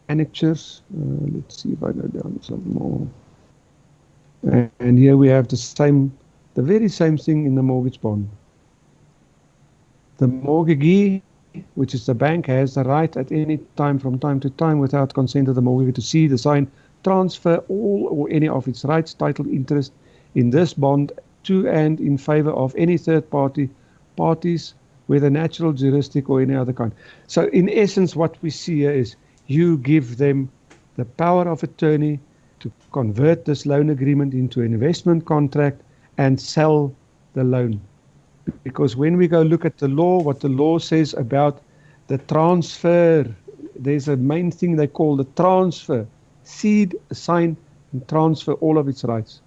annexures. Let's see if I go down some more. And here we have the very same thing in the mortgage bond. The mortgagee which is the bank, has the right at any time from time to time without consent of the mortgagor to see the sign, transfer all or any of its rights, title, interest in this bond to and in favor of any third parties, whether natural, juristic, or any other kind. So in essence, what we see here is you give them the power of attorney to convert this loan agreement into an investment contract and sell the loan. Because when we go look at the law, what the law says about the transfer, there's a main thing they call the transfer, cede, assign, and transfer all of its rights.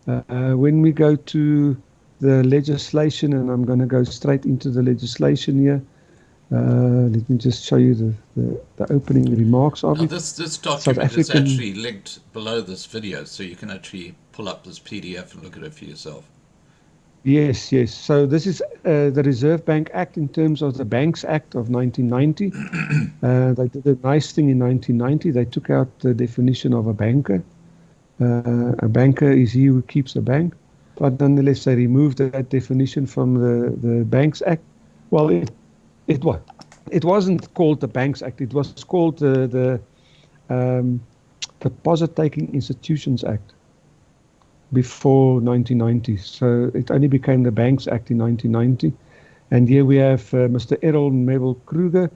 When we go to the legislation, and I'm going to go straight into the legislation here, let me just show you the opening remarks of now it. this document is actually linked below this video, so you can actually pull up this PDF and look at it for yourself. Yes, yes. So this is the Reserve Bank Act in terms of the Banks Act of 1990. They did a nice thing in 1990. They took out the definition of a banker. A banker is he who keeps a bank. But nonetheless, they removed that definition from the Banks Act. Well, it wasn't called the Banks Act. It was called the Deposit-Taking Institutions Act before 1990. So it only became the Banks Act in 1990. And here we have Mr. Errol Mabel Kruger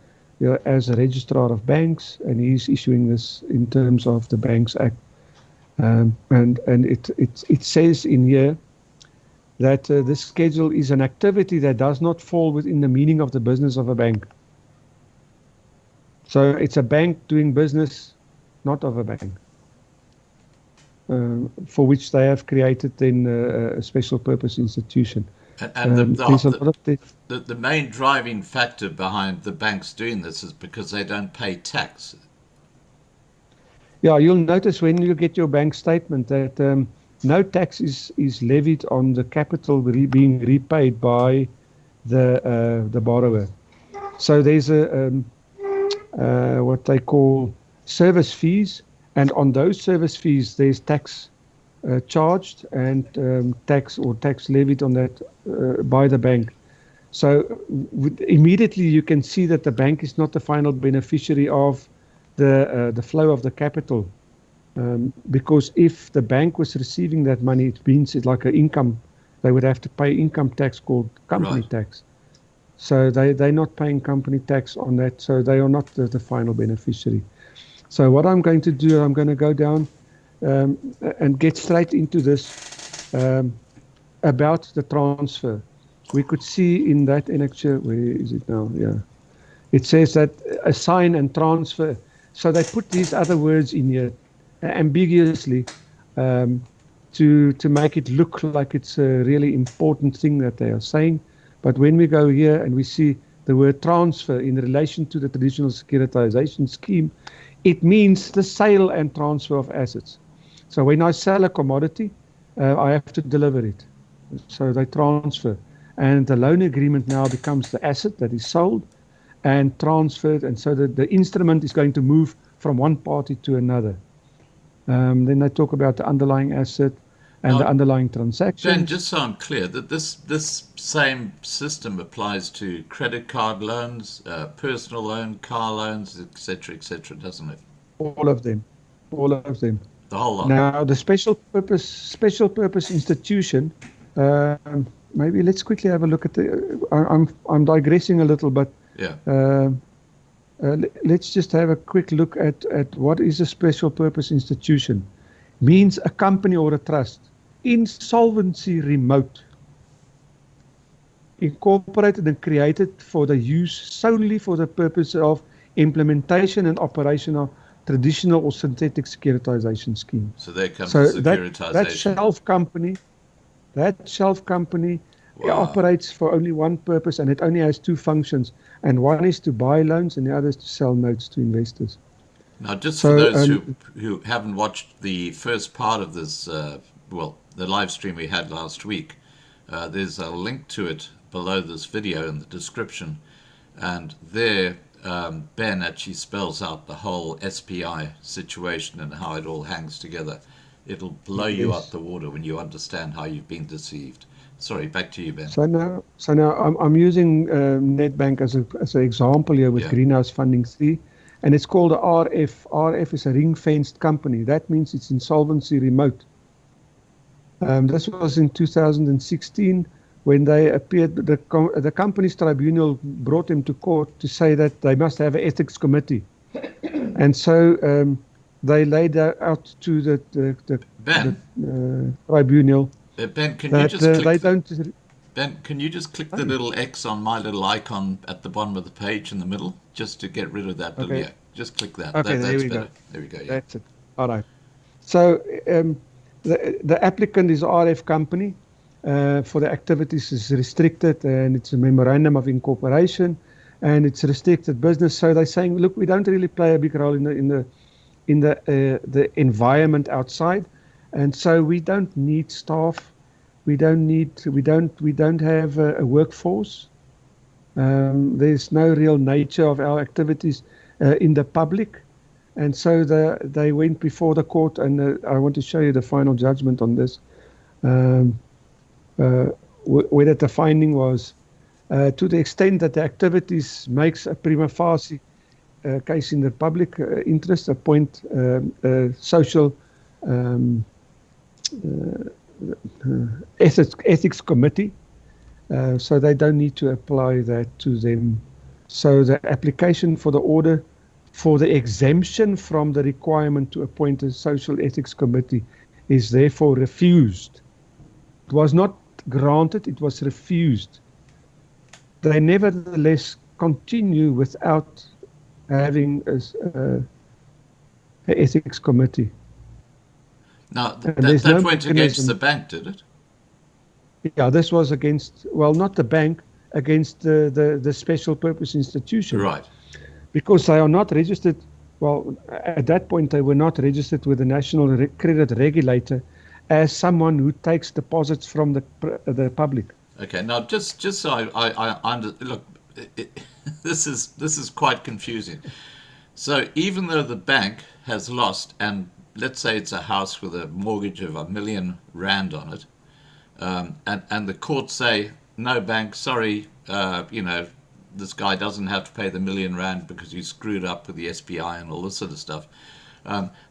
as a registrar of banks, and he's issuing this in terms of the Banks Act. And it says in here that this schedule is an activity that does not fall within the meaning of the business of a bank. So it's a bank doing business, not of a bank, for which they have created then a special purpose institution. And the main driving factor behind the banks doing this is because they don't pay tax. Yeah, you'll notice when you get your bank statement that no tax is levied on the capital being repaid by the borrower. So there's what they call service fees, and on those service fees there's tax charged and tax levied on that by the bank. So immediately you can see that the bank is not the final beneficiary of the flow of the capital. Because if the bank was receiving that money, it means it's like an income. They would have to pay income tax called company tax. So they're not paying company tax on that, so they are not the final beneficiary. So what I'm going to do, I'm going to go down and get straight into this about the transfer. We could see in that annexure, where is it now? Yeah. It says that assign and transfer. So they put these other words in here ambiguously to make it look like it's a really important thing that they are saying. But when we go here and we see the word transfer in relation to the traditional securitization scheme, it means the sale and transfer of assets. So when I sell a commodity, I have to deliver it. So they transfer. And the loan agreement now becomes the asset that is sold and transferred. And so the instrument is going to move from one party to another. Then they talk about the underlying asset and the underlying transaction. Then, just so I'm clear, that this same system applies to credit card loans, personal loan, car loans, etc., doesn't it? All of them. The whole lot. Now, the special purpose institution. Maybe let's quickly have a look at the. I'm digressing a little, but yeah. Let's just have a quick look at what is a special purpose institution. Means a company or a trust. Insolvency remote. Incorporated and created for the use solely for the purpose of implementation and operation of traditional or synthetic securitization scheme. So there comes so securitization. That shelf company operates for only one purpose, and it only has two functions. And one is to buy loans and the other is to sell notes to investors. Now, just for those who haven't watched the first part of this, the live stream we had last week, there's a link to it below this video in the description. And there, Ben actually spells out the whole SPI situation and how it all hangs together. It'll blow you out the water when you understand how you've been deceived. Sorry, back to you, Ben. So now I'm using Nedbank as an example here with Yeah. Greenhouse Funding 3, and it's called a RF. RF is a ring-fenced company. That means it's insolvency remote. This was in 2016 when they appeared. The company's tribunal brought them to court to say that they must have an ethics committee, and so they laid out to the Ben, tribunal Ben, can you that just they click don't. Ben, can you just click the little X on my little icon at the bottom of the page in the middle, just to get rid of that little, Okay. yeah, just click that. Okay, That's there we better. go. There we go, yeah. That's it. All right. So the applicant is RF company. For the activities is restricted, and it's a memorandum of incorporation, and it's restricted business. So they're saying, look, we don't really play a big role in the environment outside, and so we don't need staff. We don't have a workforce. There's no real nature of our activities in the public. And so they went before the court, and I want to show you the final judgment on this. Whether the finding was to the extent that the activities makes a prima facie case in the public interest, appoint social ethics committee, so they don't need to apply that to them. So the application for the order for the exemption from the requirement to appoint a social ethics committee is therefore refused. It was not granted, it was refused. They nevertheless continue without having an ethics committee. Now, there's that no went against the bank, did it? Yeah, this was against, well, not the bank, against the special purpose institution. Right. Because they are not registered, well, at that point they were not registered with the National Credit Regulator as someone who takes deposits from the public. Okay, now just so I look, this is quite confusing. So even though the bank has lost, and let's say it's a house with a mortgage of R1 million on it, and the courts say, no, bank, sorry, this guy doesn't have to pay the R1 million because he screwed up with the SPI and all this sort of stuff.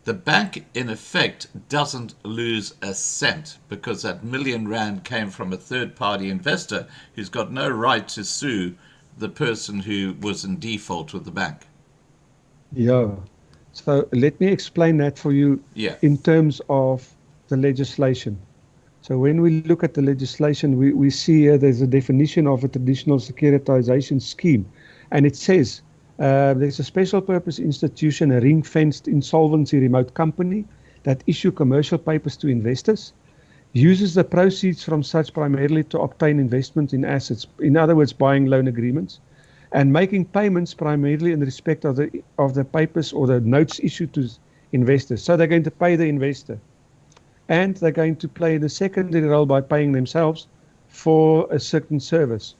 The bank, in effect, doesn't lose a cent because that R1 million came from a third-party investor who's got no right to sue the person who was in default with the bank. Yeah. So let me explain that for you in terms of the legislation. So when we look at the legislation, we see here there's a definition of a traditional securitization scheme. And it says there's a special purpose institution, a ring-fenced insolvency remote company that issue commercial papers to investors, uses the proceeds from such primarily to obtain investment in assets, in other words, buying loan agreements, and making payments primarily in respect of the papers or the notes issued to investors. So they're going to pay the investor. And they're going to play the secondary role by paying themselves for a certain service,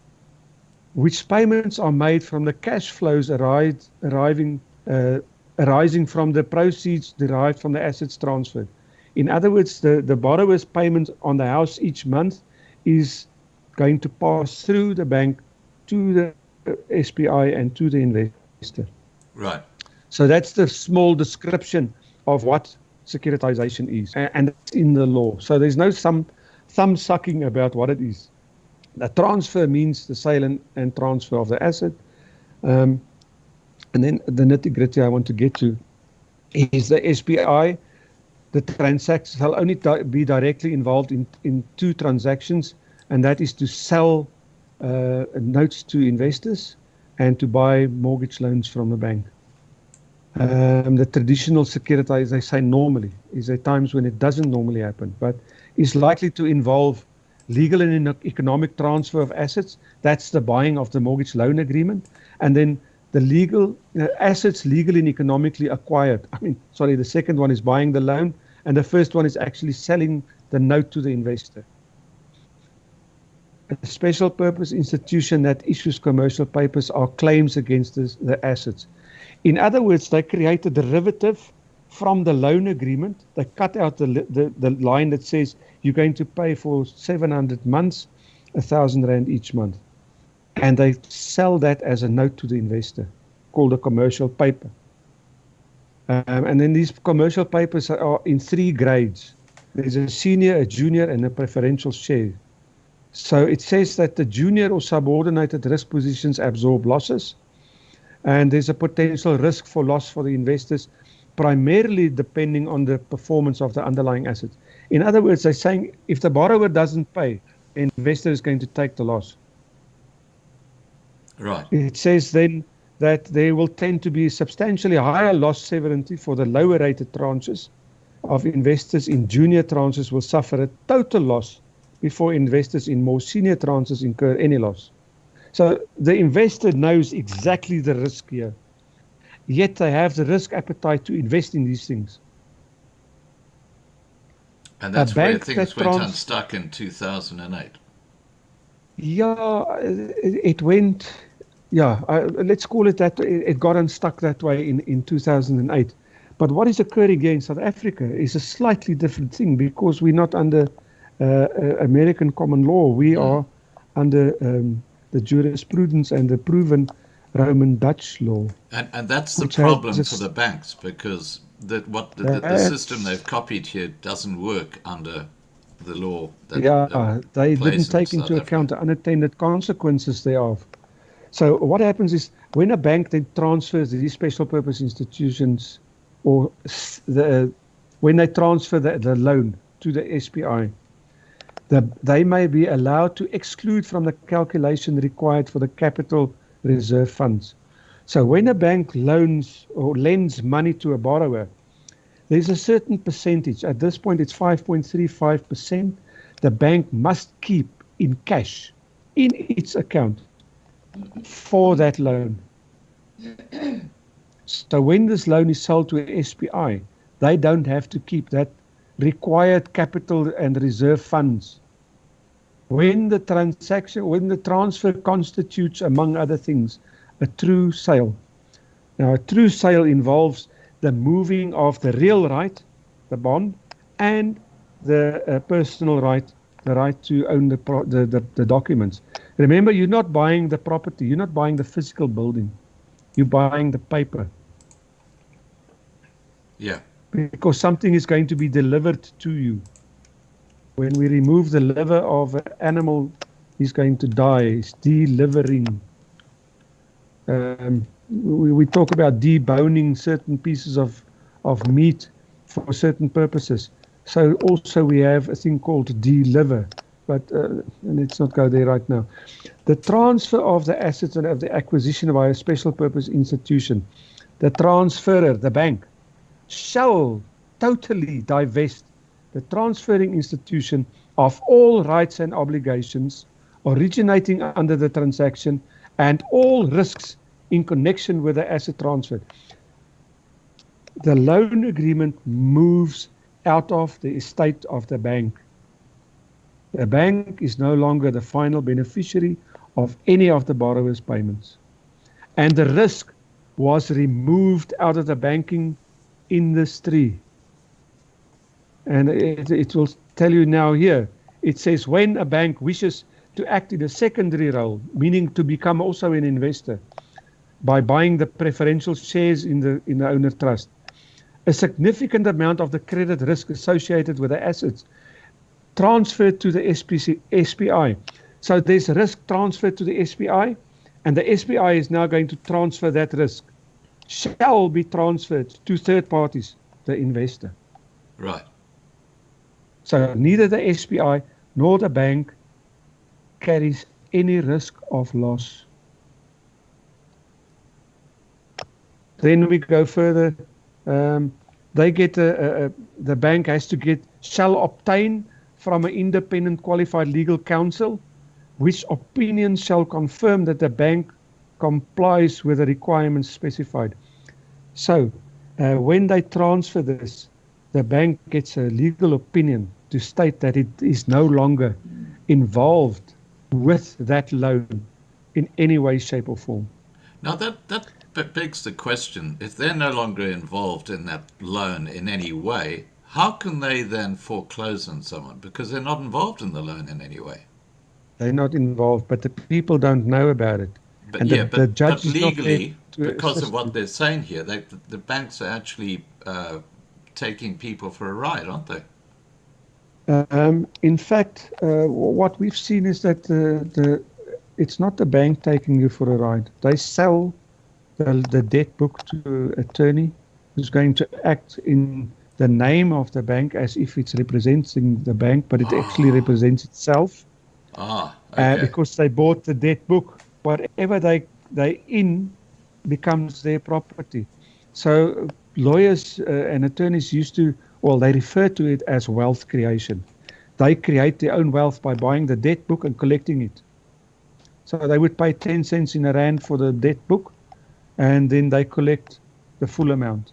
which payments are made from the cash flows arising from the proceeds derived from the assets transferred. In other words, the borrower's payment on the house each month is going to pass through the bank to the SPI and to the investor. Right. So that's the small description of what securitization is, and it's in the law. So there's no thumb sucking about what it is. The transfer means the sale and transfer of the asset. And then the nitty-gritty I want to get to is the SPI. The transactions will only be directly involved in two transactions, and that is to sell notes to investors and to buy mortgage loans from the bank. The traditional securitization, they say normally, is there times when it doesn't normally happen, but is likely to involve legal and economic transfer of assets. That's the buying of the mortgage loan agreement. And then the legal assets legally and economically acquired. The second one is buying the loan, and the first one is actually selling the note to the investor. A special purpose institution that issues commercial papers are claims against the assets. In other words, they create a derivative from the loan agreement. They cut out the line that says you're going to pay for 700 months, R1,000 each month. And they sell that as a note to the investor, called a commercial paper. And then these commercial papers are in 3 grades. There's a senior, a junior, and a preferential share. So it says that the junior or subordinated risk positions absorb losses, and there's a potential risk for loss for the investors, primarily depending on the performance of the underlying assets. In other words, they're saying if the borrower doesn't pay, the investor is going to take the loss. Right. It says then that there will tend to be substantially higher loss severity for the lower rated tranches of investors in junior tranches will suffer a total loss before investors in more senior tranches incur any loss. So the investor knows exactly the risk here, yet they have the risk appetite to invest in these things. And that's where things went unstuck in 2008. Yeah, it went, let's call it that. It got unstuck that way in 2008. But what is occurring here in South Africa is a slightly different thing, because we're not under American common law. We are under the jurisprudence and the proven Roman Dutch law. And that's the problem for the banks, because the system they've copied here doesn't work under the law. They didn't take into account the unintended consequences thereof. So what happens is, when a bank then transfers these special purpose institutions, or when they transfer the loan to the SPI, they may be allowed to exclude from the calculation required for the capital reserve funds. So when a bank loans or lends money to a borrower, there's a certain percentage. At this point, it's 5.35%. The bank must keep in cash in its account for that loan. So when this loan is sold to a SPI, they don't have to keep that required capital and reserve funds. When the transfer constitutes, among other things, a true sale. Now, a true sale involves the moving of the real right, the bond, and the personal right, the right to own the documents. Remember, you're not buying the property, you're not buying the physical building, you're buying the paper. Yeah. Because something is going to be delivered to you. When we remove the liver of an animal, he's going to die. It's delivering. We talk about deboning certain pieces of meat for certain purposes. So also we have a thing called deliver, but let's not go there right now. The transfer of the assets and of the acquisition by a special purpose institution, the transferor, the bank, shall totally divest the transferring institution of all rights and obligations originating under the transaction and all risks in connection with the asset transfer. The loan agreement moves out of the estate of the bank. The bank is no longer the final beneficiary of any of the borrower's payments. And the risk was removed out of the banking industry. And it will tell you now here, it says when a bank wishes to act in a secondary role, meaning to become also an investor by buying the preferential shares in the owner trust, a significant amount of the credit risk associated with the assets transferred to the SPI. So there's risk transferred to the SPI, and the SPI is now going to transfer that risk, shall be transferred to third parties, the investor. Right. So neither the SPI nor the bank carries any risk of loss. Then we go further. They get the bank has to get, shall obtain from an independent qualified legal counsel, which opinion shall confirm that the bank complies with the requirements specified. So when they transfer this, the bank gets a legal opinion to state that it is no longer involved with that loan in any way, shape or form. Now that begs the question, if they're no longer involved in that loan in any way, how can they then foreclose on someone? Because they're not involved in the loan in any way. They're not involved, but the people don't know about it. But And yeah, the judge but is not there legally, to because of assist what them. they're saying here, the banks are actually taking people for a ride, aren't they? In fact, what we've seen is that it's not the bank taking you for a ride. They sell the debt book to an attorney who's going to act in the name of the bank as if it's representing the bank, but it actually represents itself. Okay. Because they bought the debt book. Whatever they in becomes their property. So lawyers and attorneys they refer to it as wealth creation. They create their own wealth by buying the debt book and collecting it. So they would pay 10 cents in a rand for the debt book, and then they collect the full amount.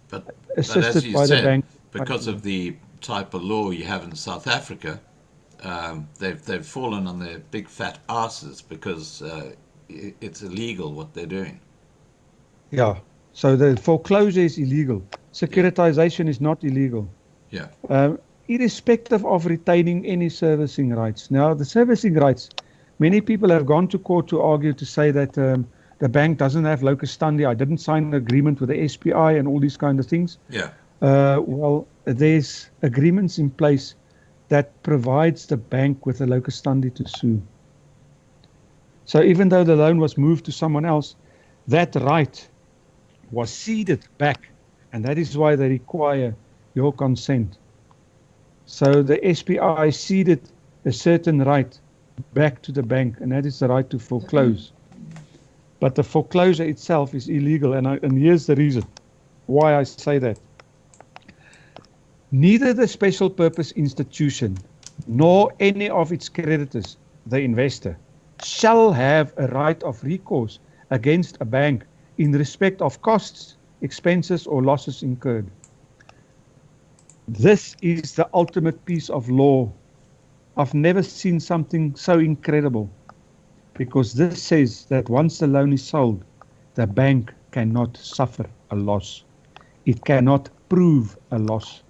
But Assisted as you by the said, bank. because of the type of law you have in South Africa, they've fallen on their big fat asses because it's illegal what they're doing. Yeah. So the foreclosure is illegal. Securitization is not illegal. Yeah. Irrespective of retaining any servicing rights. Now, the servicing rights, many people have gone to court to argue to say that the bank doesn't have locus standi. I didn't sign an agreement with the SPI and all these kind of things. Yeah. Well, there's agreements in place that provides the bank with a locus standi to sue. So even though the loan was moved to someone else, that right was ceded back, and that is why they require your consent. So the SPI ceded a certain right back to the bank, and that is the right to foreclose. But the foreclosure itself is illegal, and here's the reason why I say that. Neither the special purpose institution nor any of its creditors, the investor, shall have a right of recourse against a bank in respect of costs, expenses, or losses incurred. This is the ultimate piece of law. I've never seen something so incredible, because this says that once the loan is sold, the bank cannot suffer a loss. It cannot prove a loss.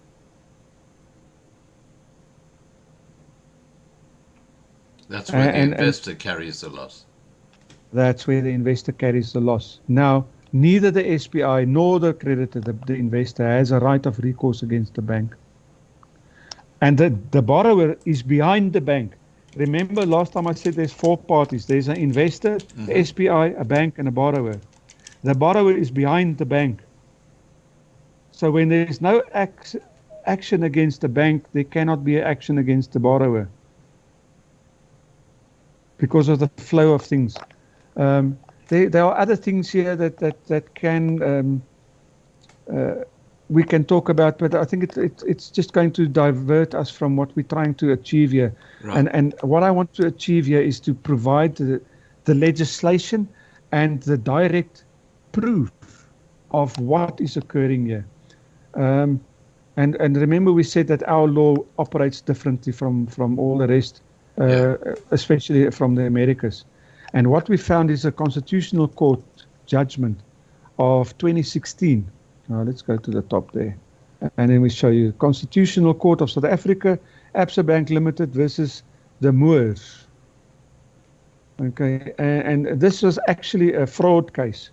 That's where the investor carries the loss. That's where the investor carries the loss. Now, neither the SPI nor the creditor, the investor, has a right of recourse against the bank. And the borrower is behind the bank. Remember last time I said there's four parties. There's an investor, the SPI, a bank, and a borrower. The borrower is behind the bank. So when there is no action against the bank, there cannot be action against the borrower, because of the flow of things. There are other things here that can we can talk about, but I think it's just going to divert us from what we're trying to achieve here. Right. And what I want to achieve here is to provide the legislation and the direct proof of what is occurring here. And remember, we said that our law operates differently from all the rest. Especially from the Americas. And what we found is a Constitutional Court judgment of 2016. Let's go to the top there. And then we show you Constitutional Court of South Africa, Absa Bank Limited versus the Moors. Okay, and this was actually a fraud case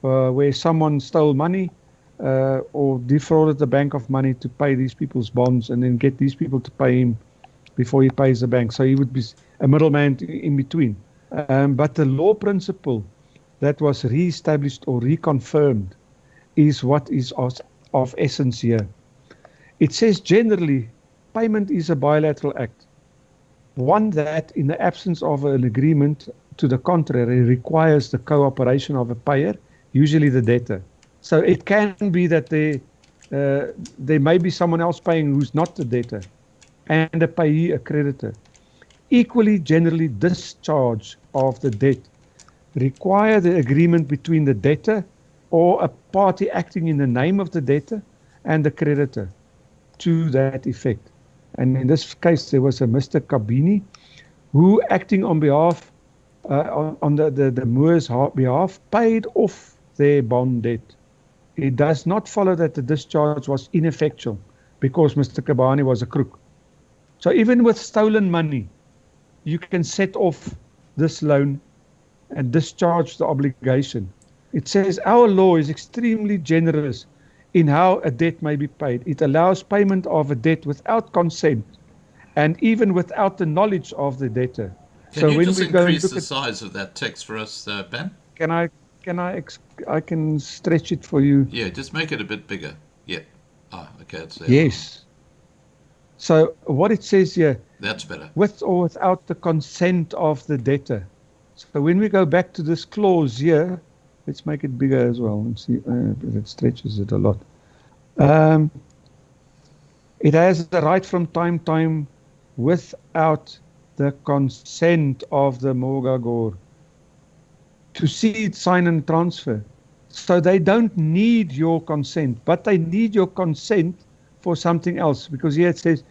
where someone stole money or defrauded the bank of money to pay these people's bonds, and then get these people to pay him before he pays the bank. So he would be a middleman in between. But the law principle that was re-established or reconfirmed is what is of essence here. It says generally, payment is a bilateral act. One that, in the absence of an agreement to the contrary, requires the cooperation of a payer, usually the debtor. So it can be that there may be someone else paying who's not the debtor, and a payee, a creditor. Equally, generally, discharge of the debt require the agreement between the debtor or a party acting in the name of the debtor and the creditor to that effect. And in this case, there was a Mr. Kabini who, acting on behalf, on the Moors' behalf, paid off their bond debt. It does not follow that the discharge was ineffectual because Mr. Kabani was a crook. So even with stolen money, you can set off this loan and discharge the obligation. It says our law is extremely generous in how a debt may be paid. It allows payment of a debt without consent and even without the knowledge of the debtor. Can you just increase the size of that text for us, Ben? I can stretch it for you. Yeah, just make it a bit bigger. Yeah. Okay. It's there. Yes. So what it says here, that's better. With or without the consent of the debtor. So when we go back to this clause here, let's make it bigger as well and see if it stretches it a lot. It has the right from time without the consent of the mortgagor to cede, sign and transfer. So they don't need your consent, but they need your consent for something else, because here it says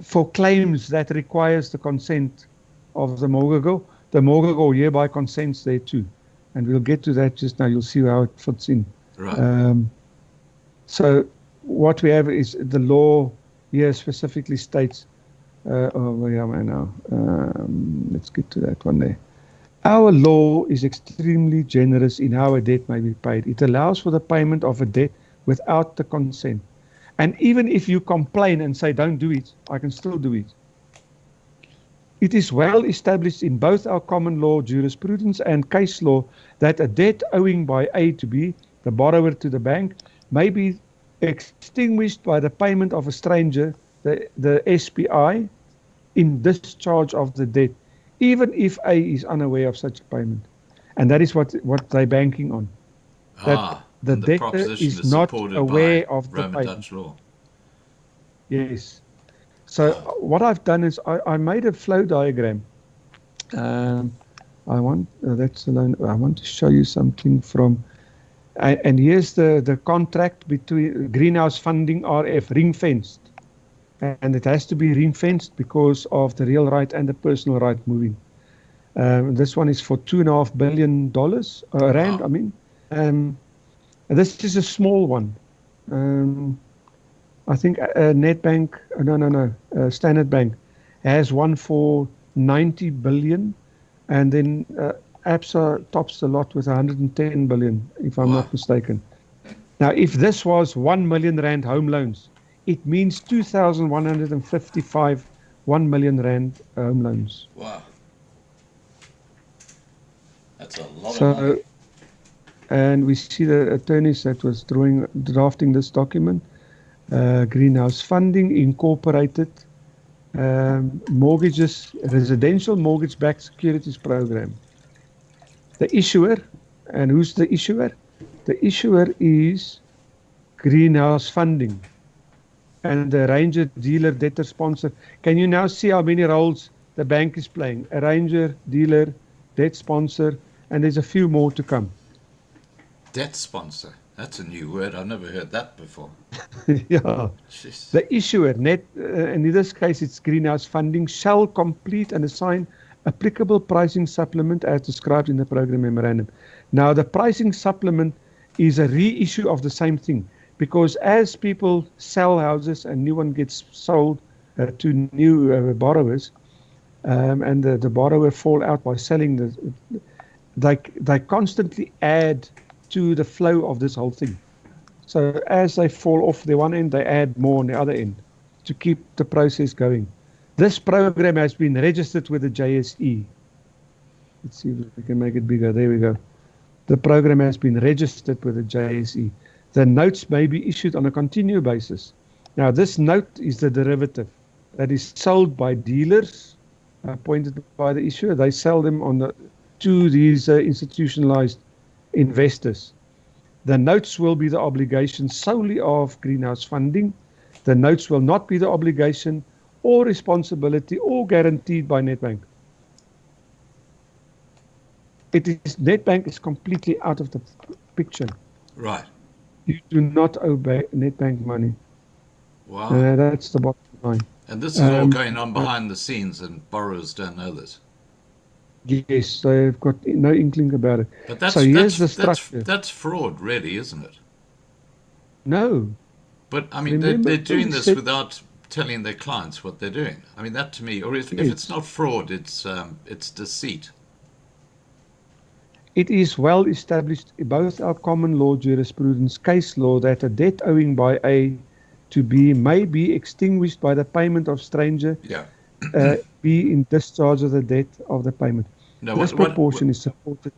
for claims that requires the consent of the mortgagor hereby consents thereto. And we'll get to that just now. You'll see how it fits in. Right. So what we have is the law here specifically states, where am I now? Let's get to that one there. Our law is extremely generous in how a debt may be paid. It allows for the payment of a debt without the consent. And even if you complain and say, don't do it, I can still do it. It is well established in both our common law jurisprudence and case law that a debt owing by A to B, the borrower to the bank, may be extinguished by the payment of a stranger, the SPI, in discharge of the debt, even if A is unaware of such a payment. And that is what they're banking on. That the debtor is not aware of the payment. Dutch law. Yes. So what I've done is I made a flow diagram. I want to show you something from, and here's the contract between greenhouse funding RF, ring fenced. And it has to be ring fenced because of the real right and the personal right moving. This one is for $2.5 billion, rand, I mean. This is a small one. I think Nedbank, Standard Bank has one for 90 billion, and then ABSA tops the lot with 110 billion, if I'm not mistaken. Now, if this was 1 million rand home loans, it means 2,155 1 million rand home loans. Wow. That's a lot of money. And we see the attorneys that was drafting this document. Greenhouse Funding Incorporated, mortgages, residential mortgage-backed securities program. The issuer, and who's the issuer? The issuer is Greenhouse Funding, and the arranger, dealer, debtor, sponsor. Can you now see how many roles the bank is playing? Arranger, dealer, debt sponsor, and there's a few more to come. Debt sponsor. That's a new word. I've never heard that before. Yeah. Jeez. The issuer, and in this case it's Greenhouse Funding, shall complete and assign applicable pricing supplement as described in the program memorandum. Now the pricing supplement is a reissue of the same thing, because as people sell houses and new one gets sold to new borrowers, and the borrower fall out by selling, they constantly add to the flow of this whole thing. So as they fall off the one end, they add more on the other end to keep the process going. This program has been registered with the JSE. Let's see if we can make it bigger. There we go. The program has been registered with the JSE. The notes may be issued on a continuous basis. Now this note is the derivative that is sold by dealers appointed by the issuer. They sell them to these institutionalized investors. The notes will be the obligation solely of Greenhouse Funding. The notes will not be the obligation or responsibility or guaranteed by Nedbank. Nedbank is completely out of the picture. Right. You do not owe Nedbank money. Wow. That's the bottom line. And this is all going on behind the scenes, and borrowers don't know this. Yes, they've got no inkling about it. But that's, so here's the structure. That's fraud, really, isn't it? No. But, I mean, they're doing this without telling their clients what they're doing. I mean, that to me, or if Yes. it's not fraud, it's deceit. It is well established in both our common law jurisprudence, case law, that a debt owing by A to B may be extinguished by the payment of stranger Yeah. B in discharge of the debt of the payment. No, This proportion is supported.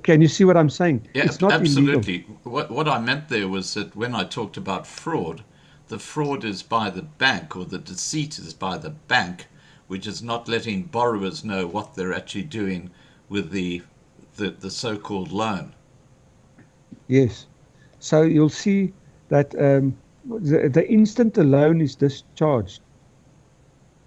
Can you see what I'm saying? Yeah, It's not illegal. absolutely. What I meant there was that when I talked about fraud, the fraud is by the bank, or the deceit is by the bank, which is not letting borrowers know what they're actually doing with the so-called loan. Yes. So you'll see that the instant the loan is discharged,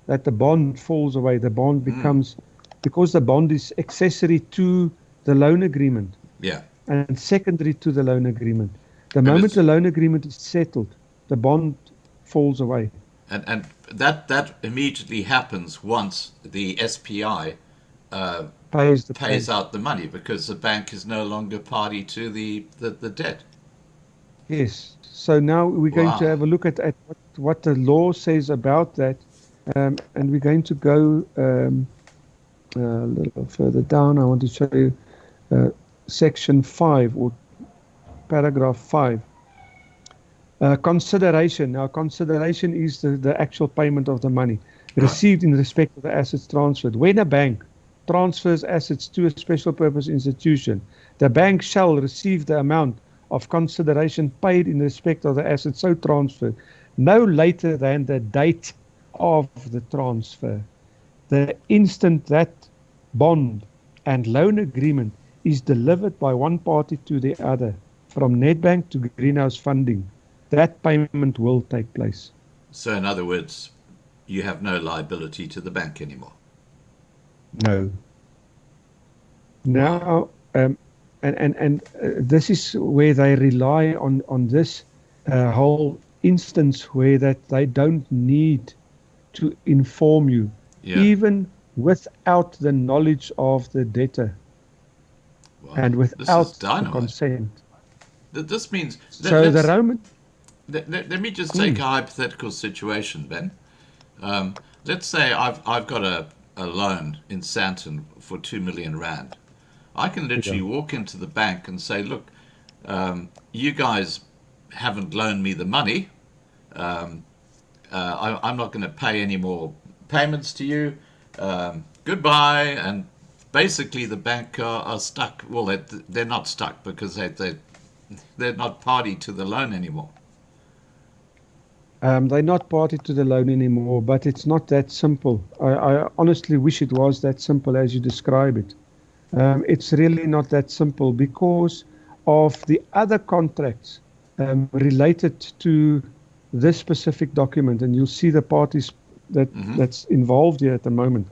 that the bond falls away. The bond becomes, because the bond is accessory to the loan agreement Yeah. and secondary to the loan agreement. The And moment it's- the loan agreement is settled, the bond falls away. And that immediately happens once the SPI Pays the pays bank. out the money, because the bank is no longer party to the debt. Yes. So now we're going to Wow. have a look at what the law says about that. And we're going to go a little further down. I want to show you section 5 or paragraph 5. Consideration. Now, consideration is the actual payment of the money received in respect of the assets transferred. When a bank transfers assets to a special purpose institution, the bank shall receive the amount of consideration paid in respect of the assets so transferred no later than the date of the transfer. The instant that bond and loan agreement is delivered by one party to the other, from Nedbank to Greenhouse Funding, that payment will take place. So in other words, you have no liability to the bank anymore. No. Now, this is where they rely on this whole instance where that they don't need to inform you, Yeah. even without the knowledge of the debtor Wow. and This is without the dynamite. consent. This means So the Roman, let me just take a hypothetical situation, Ben. Let's say I've got a loan in Sandton for 2 million rand. I can literally walk into the bank and say, look, you guys haven't loaned me the money. I'm not going to pay any more payments to you. Goodbye. And basically the bank are stuck. Well, they're not stuck because they're not party to the loan anymore. they're not party to the loan anymore, but it's not that simple. I honestly wish it was that simple as you describe it. It's really not that simple because of the other contracts related to this specific document, and you'll see the parties that's involved here at the moment.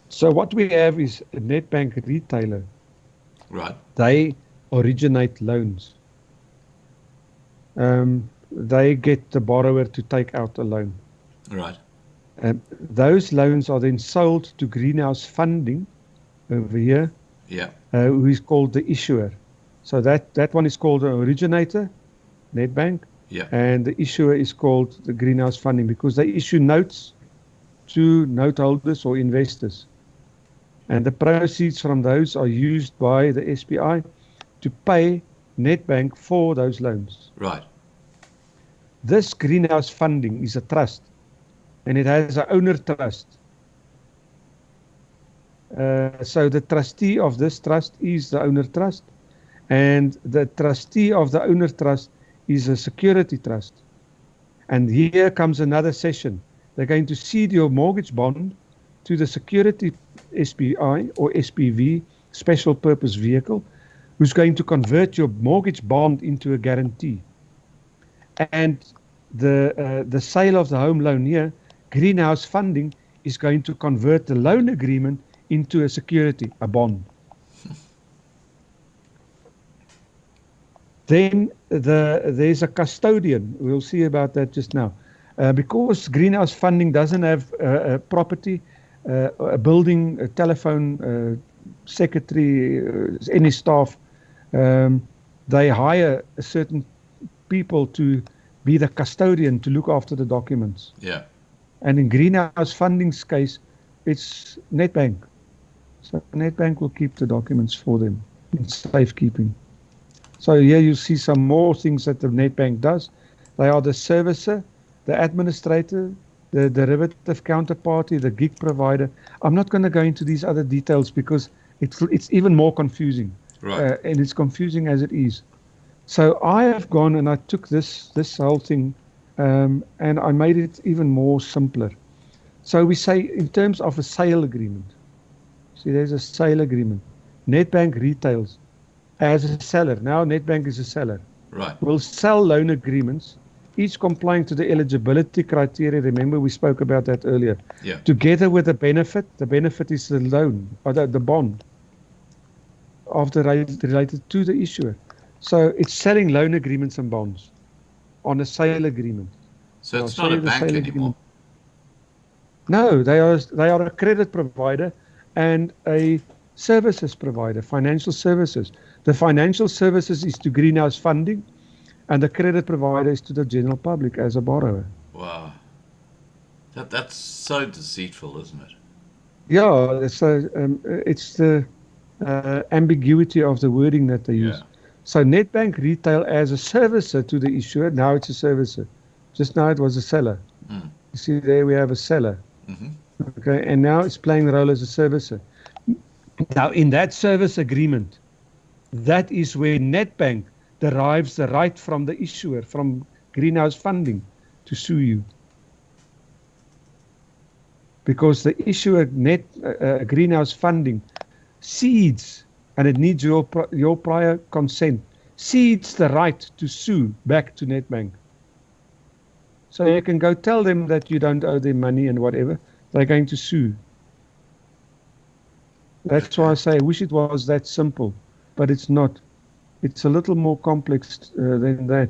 So what we have is a Nedbank retailer. Right. They originate loans. They get the borrower to take out a loan. Right. Those loans are then sold to Greenhouse Funding over here, Yeah. who is called the issuer. So that one is called the originator, Nedbank, Yeah. and the issuer is called the Greenhouse Funding because they issue notes to note holders or investors. And the proceeds from those are used by the SPI to pay Nedbank for those loans. Right. This Greenhouse Funding is a trust, and it has an owner trust. So the trustee of this trust is the owner trust, and the trustee of the owner trust is a security trust. And here comes another session. They're going to cede your mortgage bond to the security SPI or SPV, special purpose vehicle, who's going to convert your mortgage bond into a guarantee. And the sale of the home loan here, Greenhouse Funding is going to convert the loan agreement into a security, a bond. Then there's a custodian. We'll see about that just now. Because Greenhouse Funding doesn't have a property, a building, a telephone, secretary, any staff, they hire certain people to be the custodian to look after the documents. Yeah. And in Greenhouse Funding's case, it's Nedbank. So Nedbank will keep the documents for them in safekeeping. So here you see some more things that the Nedbank does. They are the servicer, the administrator, the derivative counterparty, the gig provider. I'm not going to go into these other details because it's even more confusing. Right. And it's confusing as it is. So I have gone and I took this whole thing and I made it even more simpler. So we say in terms of a sale agreement. See, there's a sale agreement. Nedbank retails as a seller. Now Nedbank is a seller. Right. Will sell loan agreements, each complying to the eligibility criteria. Remember, we spoke about that earlier. Yeah. Together with the benefit. The benefit is the loan or the bond of the related to the issuer. So it's selling loan agreements and bonds on a sale agreement. So it's not a bank anymore. No, they are a credit provider and a services provider, financial services. The financial services is to Greenhouse Funding, and the credit provider is to the general public as a borrower. Wow. That's so deceitful, isn't it? Yeah, so it's the ambiguity of the wording that they use. Yeah. So Nedbank retail as a servicer to the issuer, now it's a servicer. Just now it was a seller. Mm. You see there we have a seller. Mm-hmm. Okay, and now it's playing the role as a servicer. Now in that service agreement, that is where Nedbank derives the right from the issuer, from Greenhouse Funding, to sue you. Because the issuer, Greenhouse Funding, cedes, and it needs your prior consent, cedes the right to sue back to Nedbank. So you can go tell them that you don't owe them money and whatever, they're going to sue. That's why I say I wish it was that simple, but it's not. It's a little more complex than that.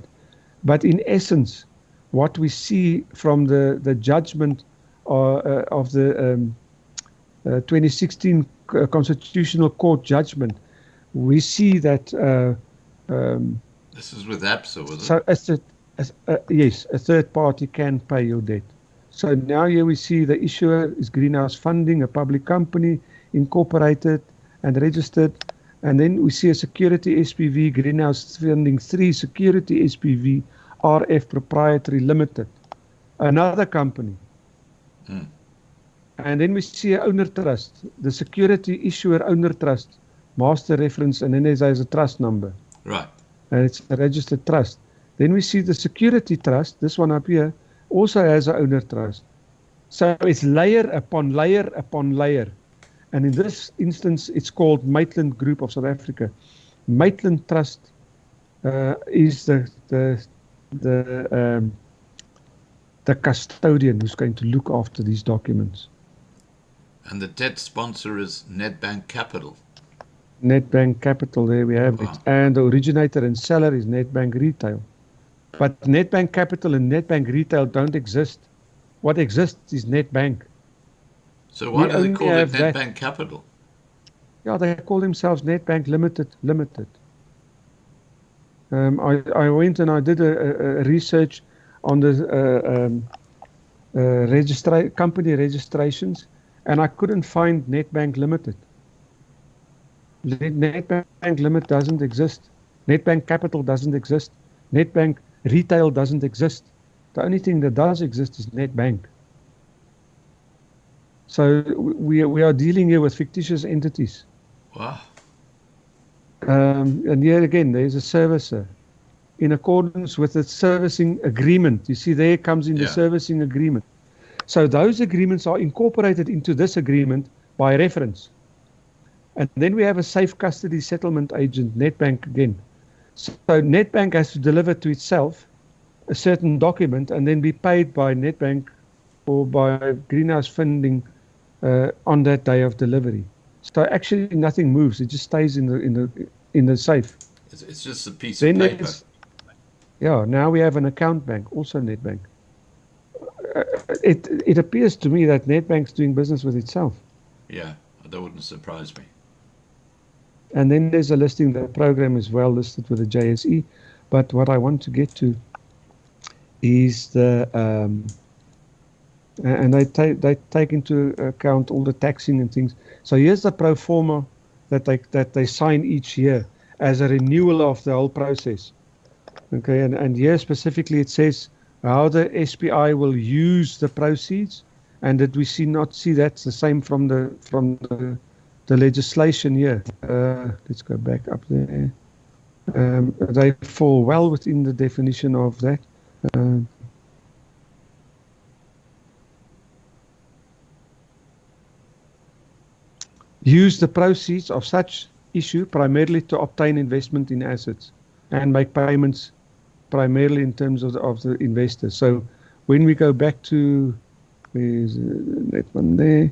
But in essence, what we see from the judgment of the 2016 Constitutional Court judgment, we see that... this is with ABSA, was it? So yes, a third party can pay your debt. So now here we see the issuer is Greenhouse Funding, a public company, incorporated and registered. And then we see a security SPV, Greenhouse Funding 3, Security SPV, RF Proprietary Limited, another company. Mm. And then we see an owner trust, the security issuer owner trust, master reference, and then there's a trust number. Right. And it's a registered trust. Then we see the security trust, this one up here, also has an owner trust. So it's layer upon layer upon layer. And in this instance, it's called Maitland Group of South Africa. Maitland Trust is the custodian who's going to look after these documents. And the debt sponsor is Nedbank Capital. Nedbank Capital, there we have it. And the originator and seller is Nedbank Retail. But Nedbank Capital and Nedbank Retail don't exist. What exists is Nedbank. So why do they call it Nedbank Capital? Yeah, they call themselves Nedbank Limited. I went and I did a research on the company registrations, and I couldn't find Nedbank Limited. Nedbank Limited doesn't exist. Nedbank Capital doesn't exist. Nedbank Retail doesn't exist. The only thing that does exist is Nedbank. So we are dealing here with fictitious entities. Wow. And here again, there is a servicer. In accordance with the servicing agreement. You see, there comes in the servicing agreement. So those agreements are incorporated into this agreement by reference. And then we have a safe custody settlement agent, Nedbank again. So Nedbank has to deliver to itself a certain document and then be paid by Nedbank or by Greenhouse Funding on that day of delivery. So actually nothing moves; it just stays in the safe. It's just a piece of paper. Now we have an account bank, also Nedbank. It appears to me that Nedbank's doing business with itself. Yeah, that wouldn't surprise me. And then there's a listing. The program is well listed with the JSE. But what I want to get to is the and they take into account all the taxing and things. So here's the pro forma that they sign each year as a renewal of the whole process. Okay, and here specifically it says how the SPI will use the proceeds, and that we not see that's the same from the legislation here. Let's go back up there. They fall well within the definition of that. Use the proceeds of such issue primarily to obtain investment in assets and make payments primarily in terms of the investor. So when we go back to that one there,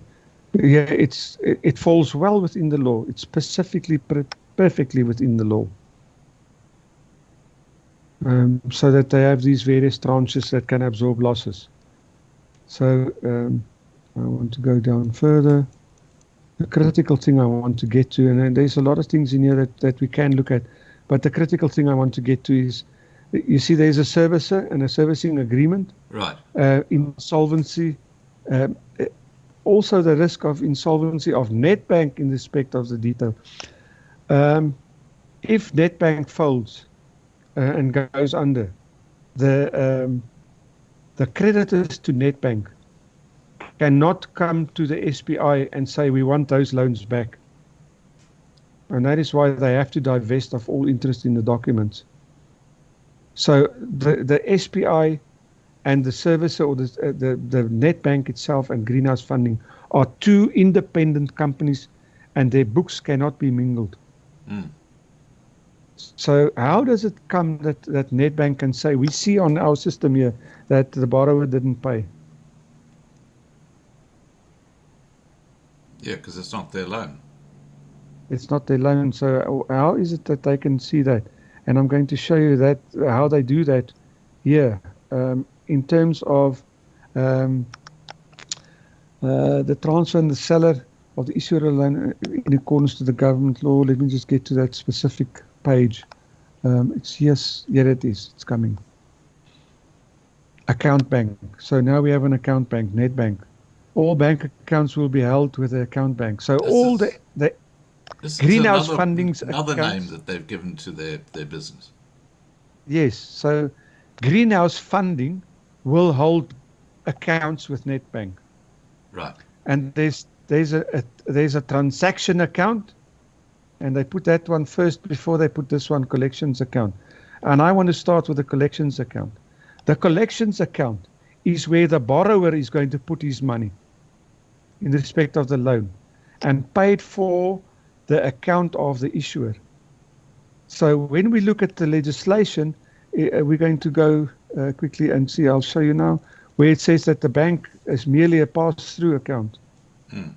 yeah, it falls well within the law. It's specifically perfectly within the law. So that they have these various tranches that can absorb losses. So I want to go down further. The critical thing I want to get to, and there's a lot of things in here that we can look at, but the critical thing I want to get to is, you see there's a servicer and a servicing agreement. Right. Insolvency. Also the risk of insolvency of Nedbank in respect of the detail. If Nedbank folds and goes under, the creditors to Nedbank cannot come to the SPI and say we want those loans back. And that is why they have to divest of all interest in the documents. So the SPI and the servicer, or the Nedbank itself and Greenhouse Funding, are two independent companies, and their books cannot be mingled. Mm. So how does it come that Nedbank can say, we see on our system here that the borrower didn't pay? Yeah, because it's not their loan. It's not their loan. So how is it that they can see that? And I'm going to show you that how they do that here. In terms of the transfer and the seller of the issuer loan in accordance to the government law. Let me just get to that specific page. It's yes, here it is. It's coming. Account bank. So now we have an account bank, Nedbank. All bank accounts will be held with the account bank. So all the greenhouse fundings another accounts, name that they've given to their business. Yes. So greenhouse funding will hold accounts with Nedbank. Right. And there's a transaction account, and they put that one first before they put this one, collections account. And I want to start with the collections account. The collections account is where the borrower is going to put his money in respect of the loan and paid for the account of the issuer. So when we look at the legislation, we're going to go quickly and see. I'll show you now where it says that the bank is merely a pass-through account. Mm.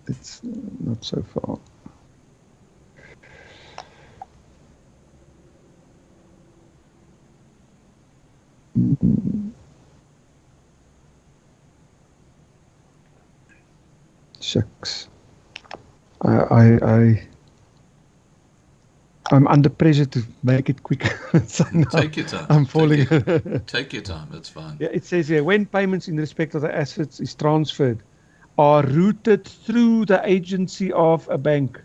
It's not so far. Shucks. I'm under pressure to make it quicker. So take your time. I'm falling. Take your time. That's fine. Yeah, it says here, when payments in respect of the assets is transferred are routed through the agency of a bank,